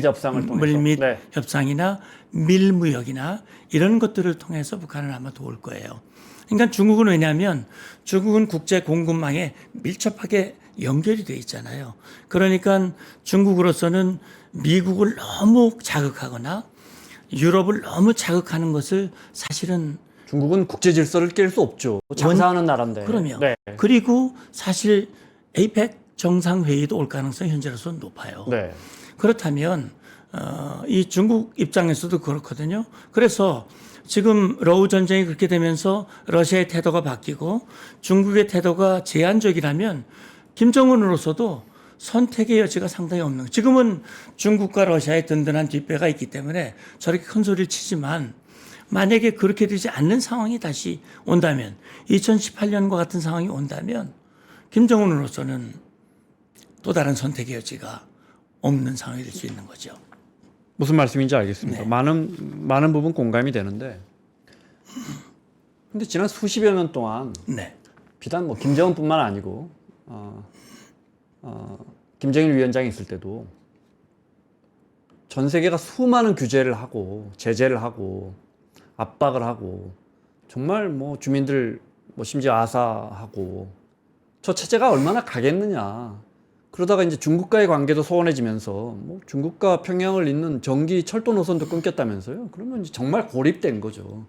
협상을 통해서. 물밑 네. 협상이나 밀무역이나 이런 것들을 통해서 북한을 아마 도울 거예요. 그러니까 중국은 왜냐하면 중국은 국제 공급망에 밀접하게 연결이 돼 있잖아요. 그러니까 중국으로서는 미국을 너무 자극하거나 유럽을 너무 자극하는 것을 사실은 중국은 국제 질서를 깰 수 없죠. 장사하는 나라인데. 그러면 네. 그리고 사실 에이펙 정상회의도 올 가능성이 현재로서는 높아요. 네. 그렇다면 이 중국 입장에서도 그렇거든요. 그래서 지금 러우 전쟁이 그렇게 되면서 러시아의 태도가 바뀌고 중국의 태도가 제한적이라면 김정은으로서도 선택의 여지가 상당히 없는 거예요. 지금은 중국과 러시아의 든든한 뒷배가 있기 때문에 저렇게 큰 소리를 치지만 만약에 그렇게 되지 않는 상황이 다시 온다면 2018년과 같은 상황이 온다면 김정은으로서는 또 다른 선택의 여지가 없는 상황이 될 수 있는 거죠. 무슨 말씀인지 알겠습니다. 네. 많은 부분 공감이 되는데, 근데 지난 수십여 년 동안 네. 비단 뭐 김정은뿐만 아니고 김정일 위원장이 있을 때도 전 세계가 수많은 규제를 하고 제재를 하고 압박을 하고 정말 뭐 주민들 뭐 심지어 아사하고 저 체제가 얼마나 가겠느냐. 그러다가 이제 중국과의 관계도 소원해지면서 뭐 중국과 평양을 잇는 전기 철도 노선도 끊겼다면서요. 그러면 이제 정말 고립된 거죠.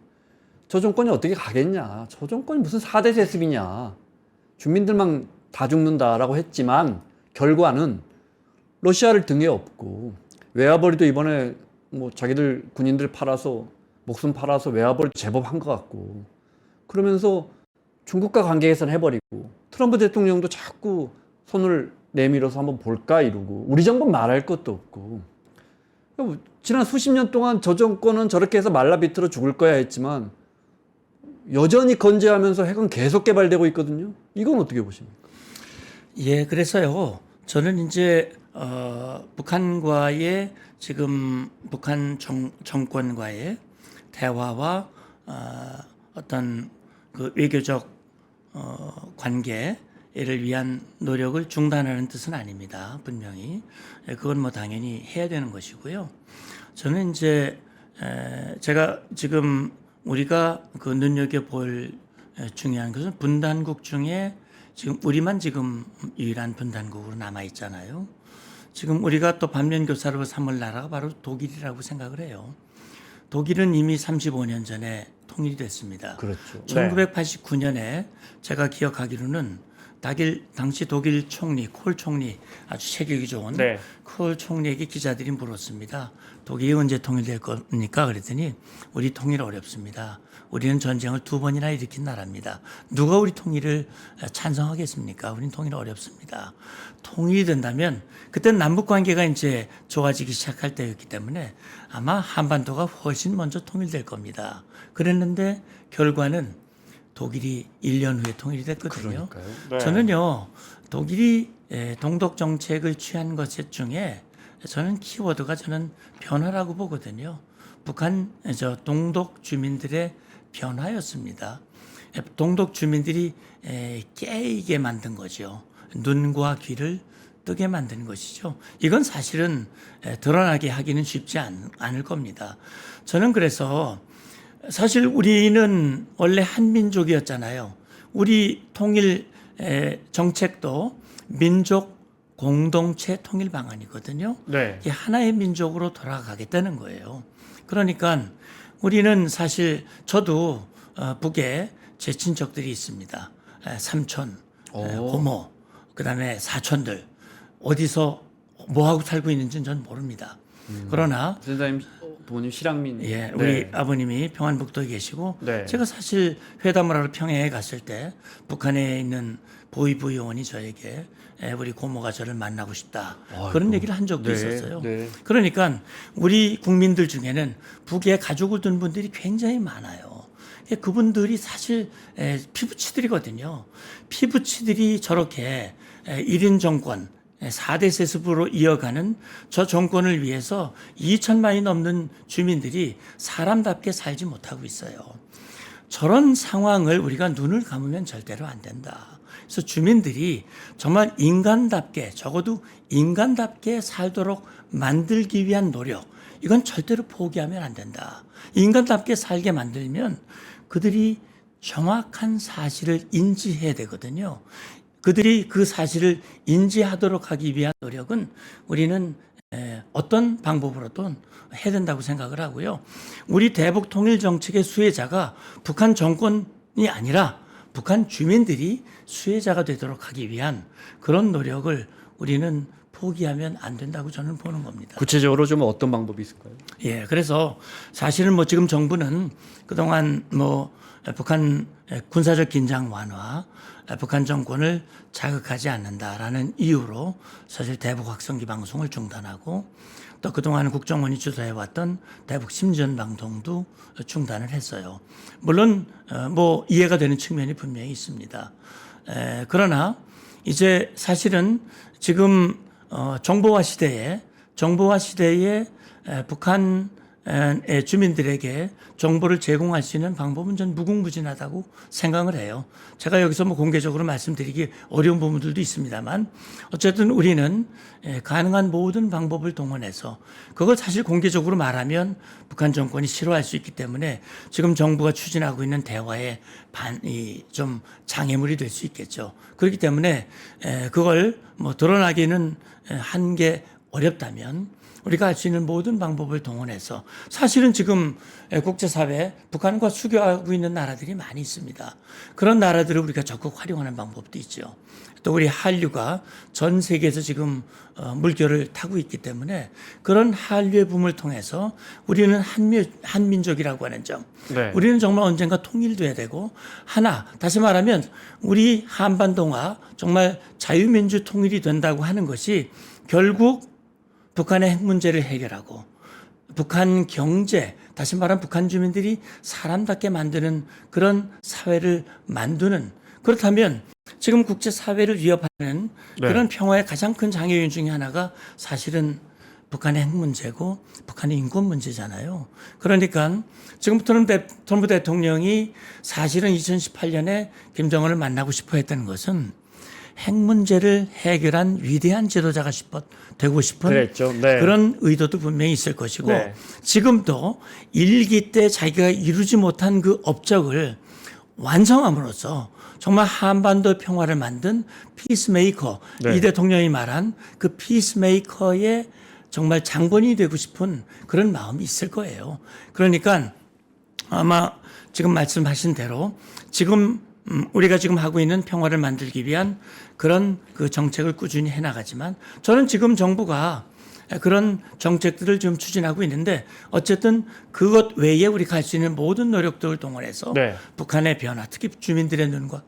저 정권이 어떻게 가겠냐. 저 정권이 무슨 4대 세습이냐. 주민들만 다 죽는다라고 했지만 결과는 러시아를 등에 업고 외화벌이도 이번에 뭐 자기들 군인들 팔아서 목숨 팔아서 외화벌 제법 한 것 같고 그러면서 중국과 관계 개선 해버리고 트럼프 대통령도 자꾸 손을 내밀어서 한번 볼까 이러고 우리 정부는 말할 것도 없고 지난 수십 년 동안 저 정권은 저렇게 해서 말라비틀어 죽을 거야 했지만 여전히 건재하면서 핵은 계속 개발되고 있거든요. 이건 어떻게 보십니까? 예, 그래서요. 저는 이제 북한과의 지금 북한 정권과의 대화와 어떤 그 외교적 관계를 위한 노력을 중단하는 뜻은 아닙니다. 분명히 그건 뭐 당연히 해야 되는 것이고요. 저는 이제 제가 지금 우리가 그 눈여겨 볼 중요한 것은 분단국 중에 지금 우리만 지금 유일한 분단국으로 남아 있잖아요. 지금 우리가 또 반면 교사로 삼을 나라가 바로 독일이라고 생각을 해요. 독일은 이미 35년 전에 통일이 됐습니다. 그렇죠. 1989년에 제가 기억하기로는 당시 독일 총리 콜 총리 아주 체격이 좋은 네. 콜 총리에게 기자들이 물었습니다. 독일이 언제 통일될 겁니까? 그랬더니 우리 통일 어렵습니다. 우리는 전쟁을 2번이나 일으킨 나라입니다. 누가 우리 통일을 찬성하겠습니까? 우리는 통일 어렵습니다. 통일이 된다면 그때 남북 관계가 이제 좋아지기 시작할 때였기 때문에 아마 한반도가 훨씬 먼저 통일될 겁니다. 그랬는데 결과는 독일이 1년 후에 통일이 됐거든요. 그러니까요. 네. 저는요 독일이 동독 정책을 취한 것 중에 저는 키워드가 저는 변화라고 보거든요. 북한 동독 주민들의 변화였습니다. 동독 주민들이 깨이게 만든 거죠. 눈과 귀를 뜨게 만든 것이죠. 이건 사실은 드러나게 하기는 쉽지 않을 겁니다. 저는 그래서 사실 우리는 원래 한민족이었잖아요. 우리 통일 정책도 민족 공동체 통일 방안이거든요. 네. 이게 하나의 민족으로 돌아가겠다는 거예요. 그러니까 우리는 사실 저도 북에 제 친척들이 있습니다. 삼촌, 고모, 그다음에 사촌들 어디서 뭐하고 살고 있는지는 전 모릅니다. 그러나 선생님 부모님 실향민. 예, 우리 아버님이 평안북도에 계시고 네. 제가 사실 회담을 하러 평양에 갔을 때 북한에 있는 보이부 요원이 저에게 우리 고모가 저를 만나고 싶다. 그런 얘기를 한 적도 네, 있었어요. 네. 그러니까 우리 국민들 중에는 북에 가족을 둔 분들이 굉장히 많아요. 그분들이 사실 피부치들이거든요. 피부치들이 저렇게 1인 정권 4대 세습으로 이어가는 저 정권을 위해서 2천만이 넘는 주민들이 사람답게 살지 못하고 있어요. 저런 상황을 우리가 눈을 감으면 절대로 안 된다. 그래서 주민들이 정말 인간답게, 적어도 인간답게 살도록 만들기 위한 노력, 이건 절대로 포기하면 안 된다. 인간답게 살게 만들면 그들이 정확한 사실을 인지해야 되거든요. 그들이 그 사실을 인지하도록 하기 위한 노력은 우리는 어떤 방법으로든 해야 된다고 생각을 하고요. 우리 대북 통일 정책의 수혜자가 북한 정권이 아니라 북한 주민들이 수혜자가 되도록 하기 위한 그런 노력을 우리는 포기하면 안 된다고 저는 보는 겁니다. 구체적으로 좀 어떤 방법이 있을까요? 예, 그래서 사실은 뭐 지금 정부는 그동안 뭐 북한 군사적 긴장 완화, 북한 정권을 자극하지 않는다라는 이유로 사실 대북 확성기 방송을 중단하고 또 그동안 국정원이 주도해왔던 대북 심전 방송도 중단을 했어요. 물론 뭐 이해가 되는 측면이 분명히 있습니다. 그러나 이제 사실은 지금 정보화 시대에 북한 주민들에게 정보를 제공할 수 있는 방법은 전 무궁무진하다고 생각을 해요. 제가 여기서 뭐 공개적으로 말씀드리기 어려운 부분들도 있습니다만 어쨌든 우리는 가능한 모든 방법을 동원해서 그걸 사실 공개적으로 말하면 북한 정권이 싫어할 수 있기 때문에 지금 정부가 추진하고 있는 대화에 좀 장애물이 될 수 있겠죠. 그렇기 때문에 그걸 뭐 드러나기는 한 게 어렵다면 우리가 할 수 있는 모든 방법을 동원해서 사실은 지금 국제사회에 북한과 수교하고 있는 나라들이 많이 있습니다. 그런 나라들을 우리가 적극 활용하는 방법도 있죠. 또 우리 한류가 전 세계에서 지금 물결을 타고 있기 때문에 그런 한류의 붐을 통해서 우리는 한민족이라고 하는 점, 네. 우리는 정말 언젠가 통일돼야 되고 하나, 다시 말하면 우리 한반도가 정말 자유민주 통일이 된다고 하는 것이 결국 북한의 핵 문제를 해결하고 북한 경제, 다시 말하면 북한 주민들이 사람답게 만드는 그런 사회를 만드는, 그렇다면 지금 국제사회를 위협하는 그런 평화의 가장 큰 장애인 중에 하나가 사실은 북한의 핵 문제고 북한의 인권 문제잖아요. 그러니까 지금부터는 트럼프 대통령이 사실은 2018년에 김정은을 만나고 싶어 했던 것은 핵 문제를 해결한 위대한 지도자가 되고 싶은 그랬죠. 네. 그런 의도도 분명히 있을 것이고 네. 지금도 1기 때 자기가 이루지 못한 그 업적을 완성함으로써 정말 한반도 평화를 만든 피스메이커, 네. 이 대통령이 말한 그 피스메이커의 정말 장본인이 되고 싶은 그런 마음이 있을 거예요. 그러니까 아마 지금 말씀하신 대로 지금 우리가 지금 하고 있는 평화를 만들기 위한 그런 그 정책을 꾸준히 해나가지만 저는 지금 정부가 그런 정책들을 좀 추진하고 있는데 어쨌든 그것 외에 우리가 할 수 있는 모든 노력들을 동원해서 네. 북한의 변화, 특히 주민들의 눈과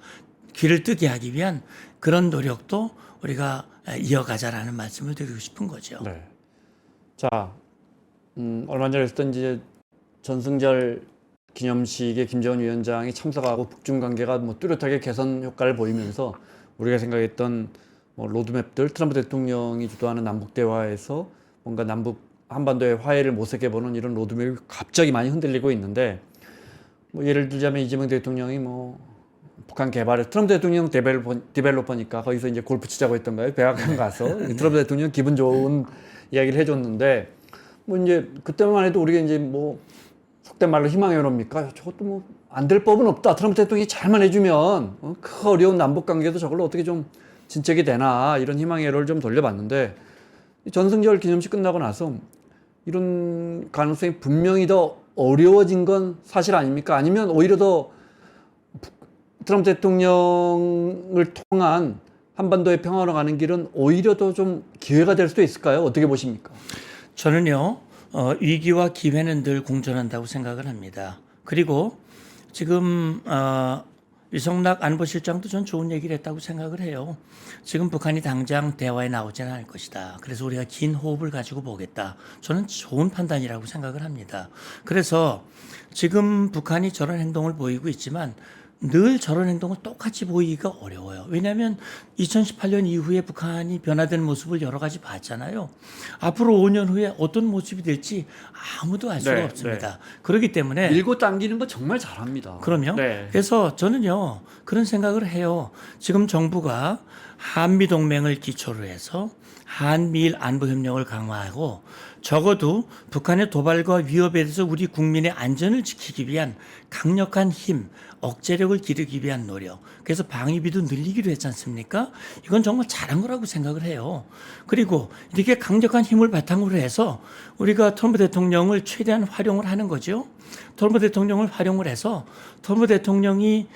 귀를 뜨게 하기 위한 그런 노력도 우리가 이어가자라는 말씀을 드리고 싶은 거죠. 네. 자, 얼마 전에 있었던 이제 전승절 기념식에 김정은 위원장이 참석하고 북중 관계가 뭐 뚜렷하게 개선 효과를 보이면서 우리가 생각했던 뭐 로드맵들 트럼프 대통령이 주도하는 남북 대화에서 뭔가 남북 한반도의 화해를 모색해 보는 이런 로드맵이 갑자기 많이 흔들리고 있는데 뭐 예를 들자면 이재명 대통령이 뭐 북한 개발을 트럼프 대통령 디벨로퍼니까 거기서 이제 골프 치자고 했던가요? 백악관 가서 트럼프 대통령 기분 좋은 이야기를 해줬는데 뭐 이제 그때만 해도 우리가 이제 뭐 속된 말로 희망의 언어입니까? 저것도 뭐 안 될 법은 없다. 트럼프 대통령이 잘만 해주면 그 어려운 남북 관계도 저걸로 어떻게 좀 진척이 되나 이런 희망의 언어를 좀 돌려봤는데 전승절 기념식 끝나고 나서 이런 가능성이 분명히 더 어려워진 건 사실 아닙니까? 아니면 오히려 더 트럼프 대통령을 통한 한반도의 평화로 가는 길은 오히려 더 좀 기회가 될 수도 있을까요? 어떻게 보십니까? 저는요, 위기와 기회는 늘 공존한다고 생각을 합니다. 그리고 지금 유성락 안보실장도 전 좋은 얘기를 했다고 생각을 해요. 지금 북한이 당장 대화에 나오지는 않을 것이다. 그래서 우리가 긴 호흡을 가지고 보겠다. 저는 좋은 판단이라고 생각을 합니다. 그래서 지금 북한이 저런 행동을 보이고 있지만 늘 저런 행동을 똑같이 보이기가 어려워요. 왜냐하면 2018년 이후에 북한이 변화된 모습을 여러 가지 봤잖아요. 앞으로 5년 후에 어떤 모습이 될지 아무도 알 수가 네, 없습니다. 그렇기 때문에 밀고 당기는 거 정말 잘합니다. 그럼요. 네. 그래서 저는요 그런 생각을 해요. 지금 정부가 한미 동맹을 기초로 해서 한미일 안보 협력을 강화하고 적어도 북한의 도발과 위협에 대해서 우리 국민의 안전을 지키기 위한 강력한 힘, 억제력을 기르기 위한 노력. 그래서 방위비도 늘리기로 했지 않습니까? 이건 정말 잘한 거라고 생각을 해요. 그리고 이렇게 강력한 힘을 바탕으로 해서 우리가 트럼프 대통령을 최대한 활용을 하는 거죠. 트럼프 대통령을 활용을 해서 트럼프 대통령이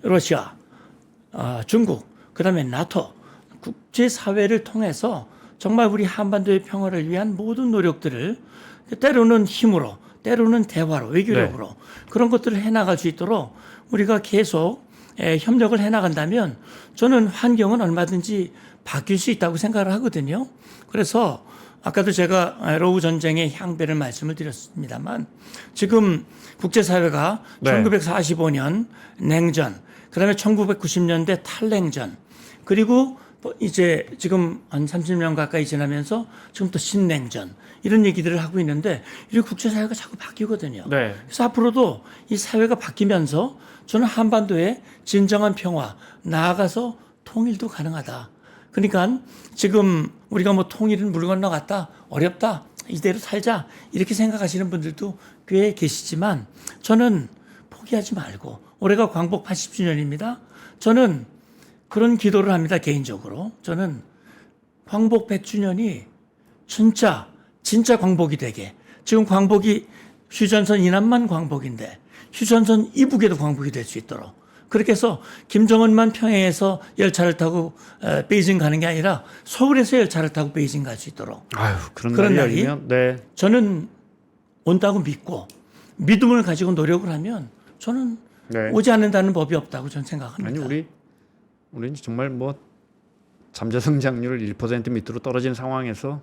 러시아, 중국, 그다음에 나토, 국제사회를 통해서 정말 우리 한반도의 평화를 위한 모든 노력들을 때로는 힘으로, 때로는 대화로, 외교력으로 네. 그런 것들을 해나갈 수 있도록 우리가 계속 협력을 해나간다면 저는 환경은 얼마든지 바뀔 수 있다고 생각을 하거든요. 그래서 아까도 제가 러우 전쟁의 향배를 말씀을 드렸습니다만 지금 국제사회가 네. 1945년 냉전, 그다음에 1990년대 탈냉전, 그리고 이제 지금 한 30년 가까이 지나면서 지금 또 신냉전 이런 얘기들을 하고 있는데 이 국제사회가 자꾸 바뀌거든요. 네. 그래서 앞으로도 이 사회가 바뀌면서 저는 한반도의 진정한 평화, 나아가서 통일도 가능하다. 그러니까 지금 우리가 뭐 통일은 물 건너갔다, 어렵다, 이대로 살자 이렇게 생각하시는 분들도 꽤 계시지만 저는 포기하지 말고 올해가 광복 80주년입니다. 저는 그런 기도를 합니다. 개인적으로 저는 광복 100주년이 진짜 광복이 되게, 지금 광복이 휴전선 이남만 광복인데 휴전선 이북에도 광복이 될 수 있도록, 그렇게 해서 김정은만 평양에서 열차를 타고 베이징 가는 게 아니라 서울에서 열차를 타고 베이징 갈 수 있도록 아유, 그런 그런 날이 날이 열리면 네. 저는 온다고 믿고 믿음을 가지고 노력을 하면 저는 네. 오지 않는다는 법이 없다고 저는 생각합니다. 아니 우리는 정말 뭐 잠재 성장률 1% 밑으로 떨어진 상황에서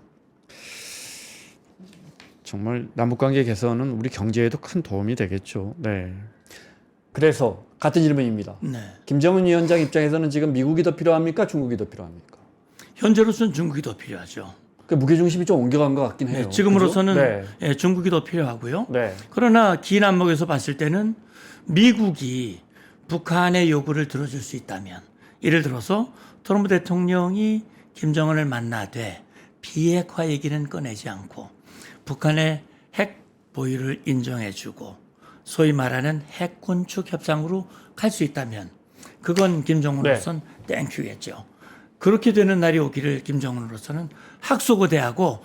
정말 남북관계 개선은 우리 경제에도 큰 도움이 되겠죠. 네. 그래서 같은 질문입니다. 네. 김정은 위원장 입장에서는 지금 미국이 더 필요합니까? 중국이 더 필요합니까? 현재로서는 중국이 더 필요하죠. 그 무게중심이 좀 옮겨간 것 같긴 해요. 네, 지금으로서는 그죠? 네. 예, 중국이 더 필요하고요. 네. 그러나 긴 안목에서 봤을 때는 미국이 북한의 요구를 들어줄 수 있다면, 예를 들어서 트럼프 대통령이 김정은을 만나되 비핵화 얘기는 꺼내지 않고 북한의 핵 보유를 인정해주고 소위 말하는 핵 군축 협상으로 갈 수 있다면 그건 김정은으로서는 땡큐겠죠. 그렇게 되는 날이 오기를 김정은으로서는 학수고대하고,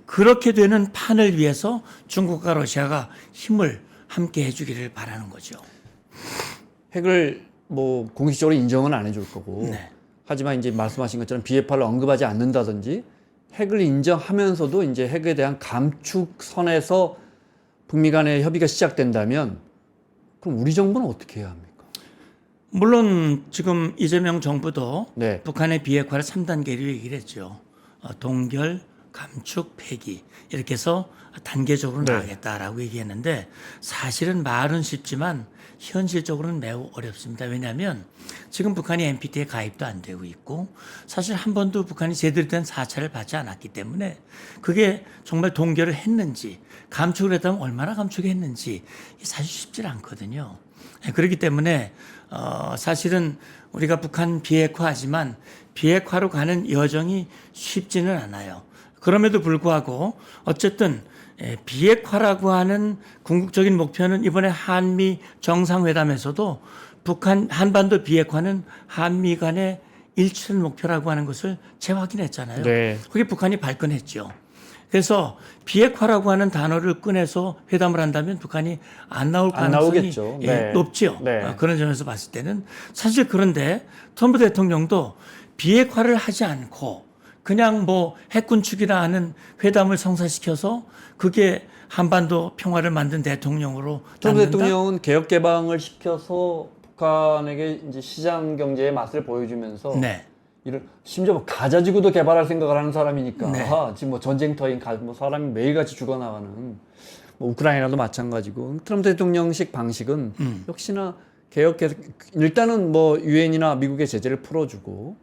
그렇게 되는 판을 위해서 중국과 러시아가 힘을 함께 해주기를 바라는 거죠. 핵을 뭐 공식적으로 인정은 안 해줄 거고, 네. 하지만 이제 말씀하신 것처럼 비핵화를 언급하지 않는다든지 핵을 인정하면서도 이제 핵에 대한 감축선에서 북미 간의 협의가 시작된다면 그럼 우리 정부는 어떻게 해야 합니까? 물론 지금 이재명 정부도 네. 북한의 비핵화를 3단계로 얘기를 했죠. 동결, 감축, 폐기 이렇게 해서 단계적으로 네. 나가겠다라고 얘기했는데 사실은 말은 쉽지만 현실적으로는 매우 어렵습니다. 왜냐하면 지금 북한이 NPT에 가입도 안 되고 있고 사실 한 번도 북한이 제대로 된 사찰을 받지 않았기 때문에 그게 정말 동결을 했는지 감축을 했다면 얼마나 감축했는지 사실 쉽지 않거든요. 그렇기 때문에 사실은 우리가 북한 비핵화하지만 비핵화로 가는 여정이 쉽지는 않아요. 그럼에도 불구하고 어쨌든 비핵화라고 하는 궁극적인 목표는 이번에 한미 정상회담에서도 북한 한반도 비핵화는 한미 간의 일치된 목표라고 하는 것을 재확인했잖아요. 네. 그게 북한이 발끈했죠. 그래서 비핵화라고 하는 단어를 꺼내서 회담을 한다면 북한이 안 나올 안 가능성이 나오겠죠. 네. 높죠. 네. 그런 점에서 봤을 때는 사실 그런데 트럼프 대통령도 비핵화를 하지 않고 그냥 뭐 핵군축이라 하는 회담을 성사시켜서 그게 한반도 평화를 만든 대통령으로 트럼프 남는다? 대통령은 개혁 개방을 시켜서 북한에게 이제 시장 경제의 맛을 보여주면서 네. 이런 심지어 뭐 가자지구도 개발할 생각을 하는 사람이니까 네. 지금 뭐 전쟁터인 뭐 사람이 매일같이 죽어나가는 뭐 우크라이나도 마찬가지고 트럼프 대통령식 방식은 역시나 일단은 뭐 유엔이나 미국의 제재를 풀어주고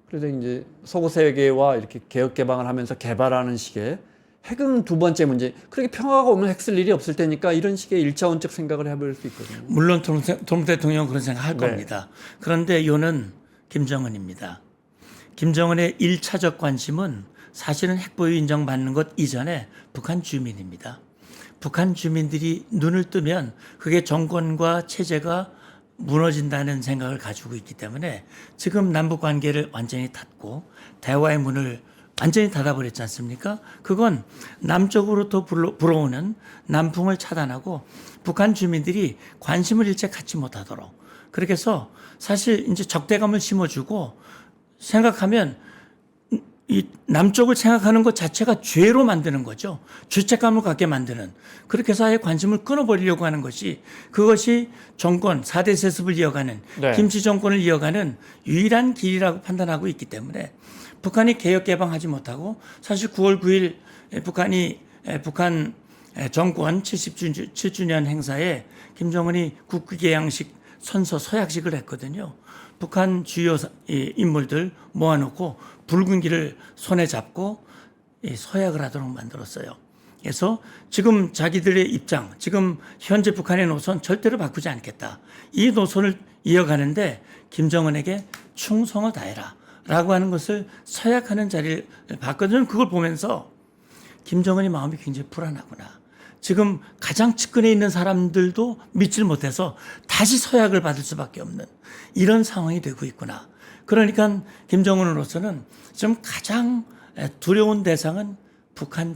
그래서 이제 서구 세계와 이렇게 개혁 개방을 하면서 개발하는 식의 핵은 두 번째 문제. 그렇게 평화가 오면 핵 쓸 일이 없을 테니까 이런 식의 일차원적 생각을 해볼 수 있거든요. 물론 트럼프 대통령은 그런 생각 할 네. 겁니다. 그런데 요는 김정은입니다. 김정은의 1차적 관심은 사실은 핵보유 인정받는 것 이전에 북한 주민입니다. 북한 주민들이 눈을 뜨면 그게 정권과 체제가 무너진다는 생각을 가지고 있기 때문에 지금 남북 관계를 완전히 닫고 대화의 문을 완전히 닫아버렸지 않습니까? 그건 남쪽으로부터 불어오는 남풍을 차단하고 북한 주민들이 관심을 일체 갖지 못하도록 그렇게 해서 사실 이제 적대감을 심어주고 생각하면 이 남쪽을 생각하는 것 자체가 죄로 만드는 거죠. 죄책감을 갖게 만드는. 그렇게 해서 아예 관심을 끊어버리려고 하는 것이 그것이 정권 4대 세습을 이어가는 네. 김치 정권을 이어가는 유일한 길이라고 판단하고 있기 때문에 북한이 개혁 개방하지 못하고 사실 9월 9일 북한 정권 77주년 행사에 김정은이 국기개양식 선서 서약식을 했거든요. 북한 주요 인물들 모아놓고 붉은 길을 손에 잡고 서약을 하도록 만들었어요. 그래서 지금 자기들의 입장, 지금 현재 북한의 노선 절대로 바꾸지 않겠다. 이 노선을 이어가는데 김정은에게 충성을 다해라 라고 하는 것을 서약하는 자리를 봤거든요. 그걸 보면서 김정은이 마음이 굉장히 불안하구나. 지금 가장 측근에 있는 사람들도 믿질 못해서 다시 서약을 받을 수밖에 없는 이런 상황이 되고 있구나. 그러니까 김정은으로서는 지금 가장 두려운 대상은 북한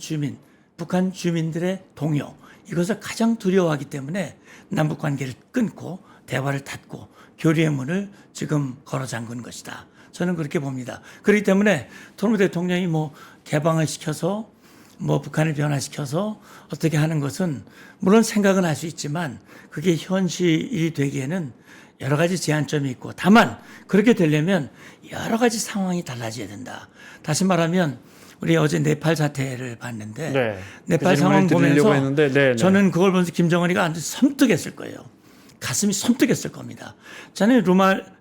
주민들의 동요. 이것을 가장 두려워하기 때문에 남북 관계를 끊고 대화를 닫고 교류의 문을 지금 걸어 잠근 것이다. 저는 그렇게 봅니다. 그렇기 때문에 트럼프 대통령이 뭐 개방을 시켜서 뭐 북한을 변화시켜서 어떻게 하는 것은 물론 생각은 할 수 있지만 그게 현실이 되기에는 여러 가지 제한점이 있고 다만 그렇게 되려면 여러 가지 상황이 달라져야 된다. 다시 말하면 우리 어제 네팔 사태를 봤는데 네. 네팔 그 상황 질문을 드리려고 보면서 했는데, 네. 저는 그걸 보면서 김정은이가 아주 섬뜩했을 거예요. 가슴이 섬뜩했을 겁니다. 저는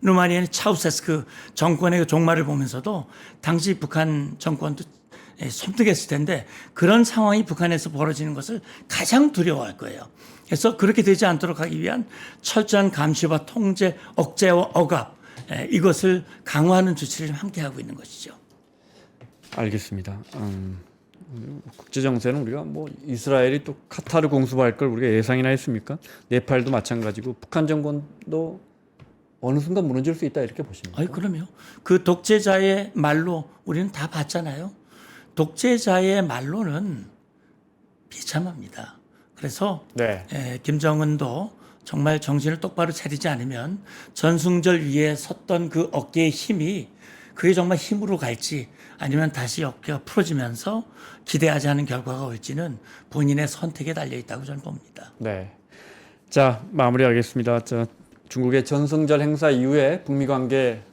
루마니아의 차우세스크 정권의 그 종말을 보면서도 당시 북한 정권도 섬뜩했을 텐데 그런 상황이 북한에서 벌어지는 것을 가장 두려워할 거예요. 그래서 그렇게 되지 않도록 하기 위한 철저한 감시와 통제, 억제와 억압 이것을 강화하는 조치를 함께 하고 있는 것이죠. 알겠습니다. 국제 정세는 우리가 뭐 이스라엘이 또 카타르 공습할 걸 우리가 예상이나 했습니까? 네팔도 마찬가지고 북한 정권도 어느 순간 무너질 수 있다 이렇게 보십니까? 아니 그럼요. 그 독재자의 말로 우리는 다 봤잖아요. 독재자의 말로는 비참합니다. 그래서 네. 김정은도 정말 정신을 똑바로 차리지 않으면 전승절 위에 섰던 그 어깨의 힘이 그게 정말 힘으로 갈지 아니면 다시 어깨가 풀어지면서 기대하지 않은 결과가 올지는 본인의 선택에 달려 있다고 저는 봅니다. 네. 자, 마무리하겠습니다. 중국의 전승절 행사 이후에 북미 관계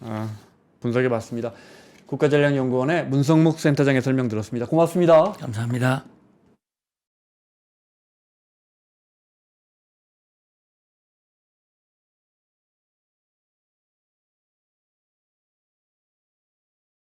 분석해 봤습니다. 국가전략연구원의 문성묵 센터장의 설명 들었습니다. 고맙습니다. 감사합니다.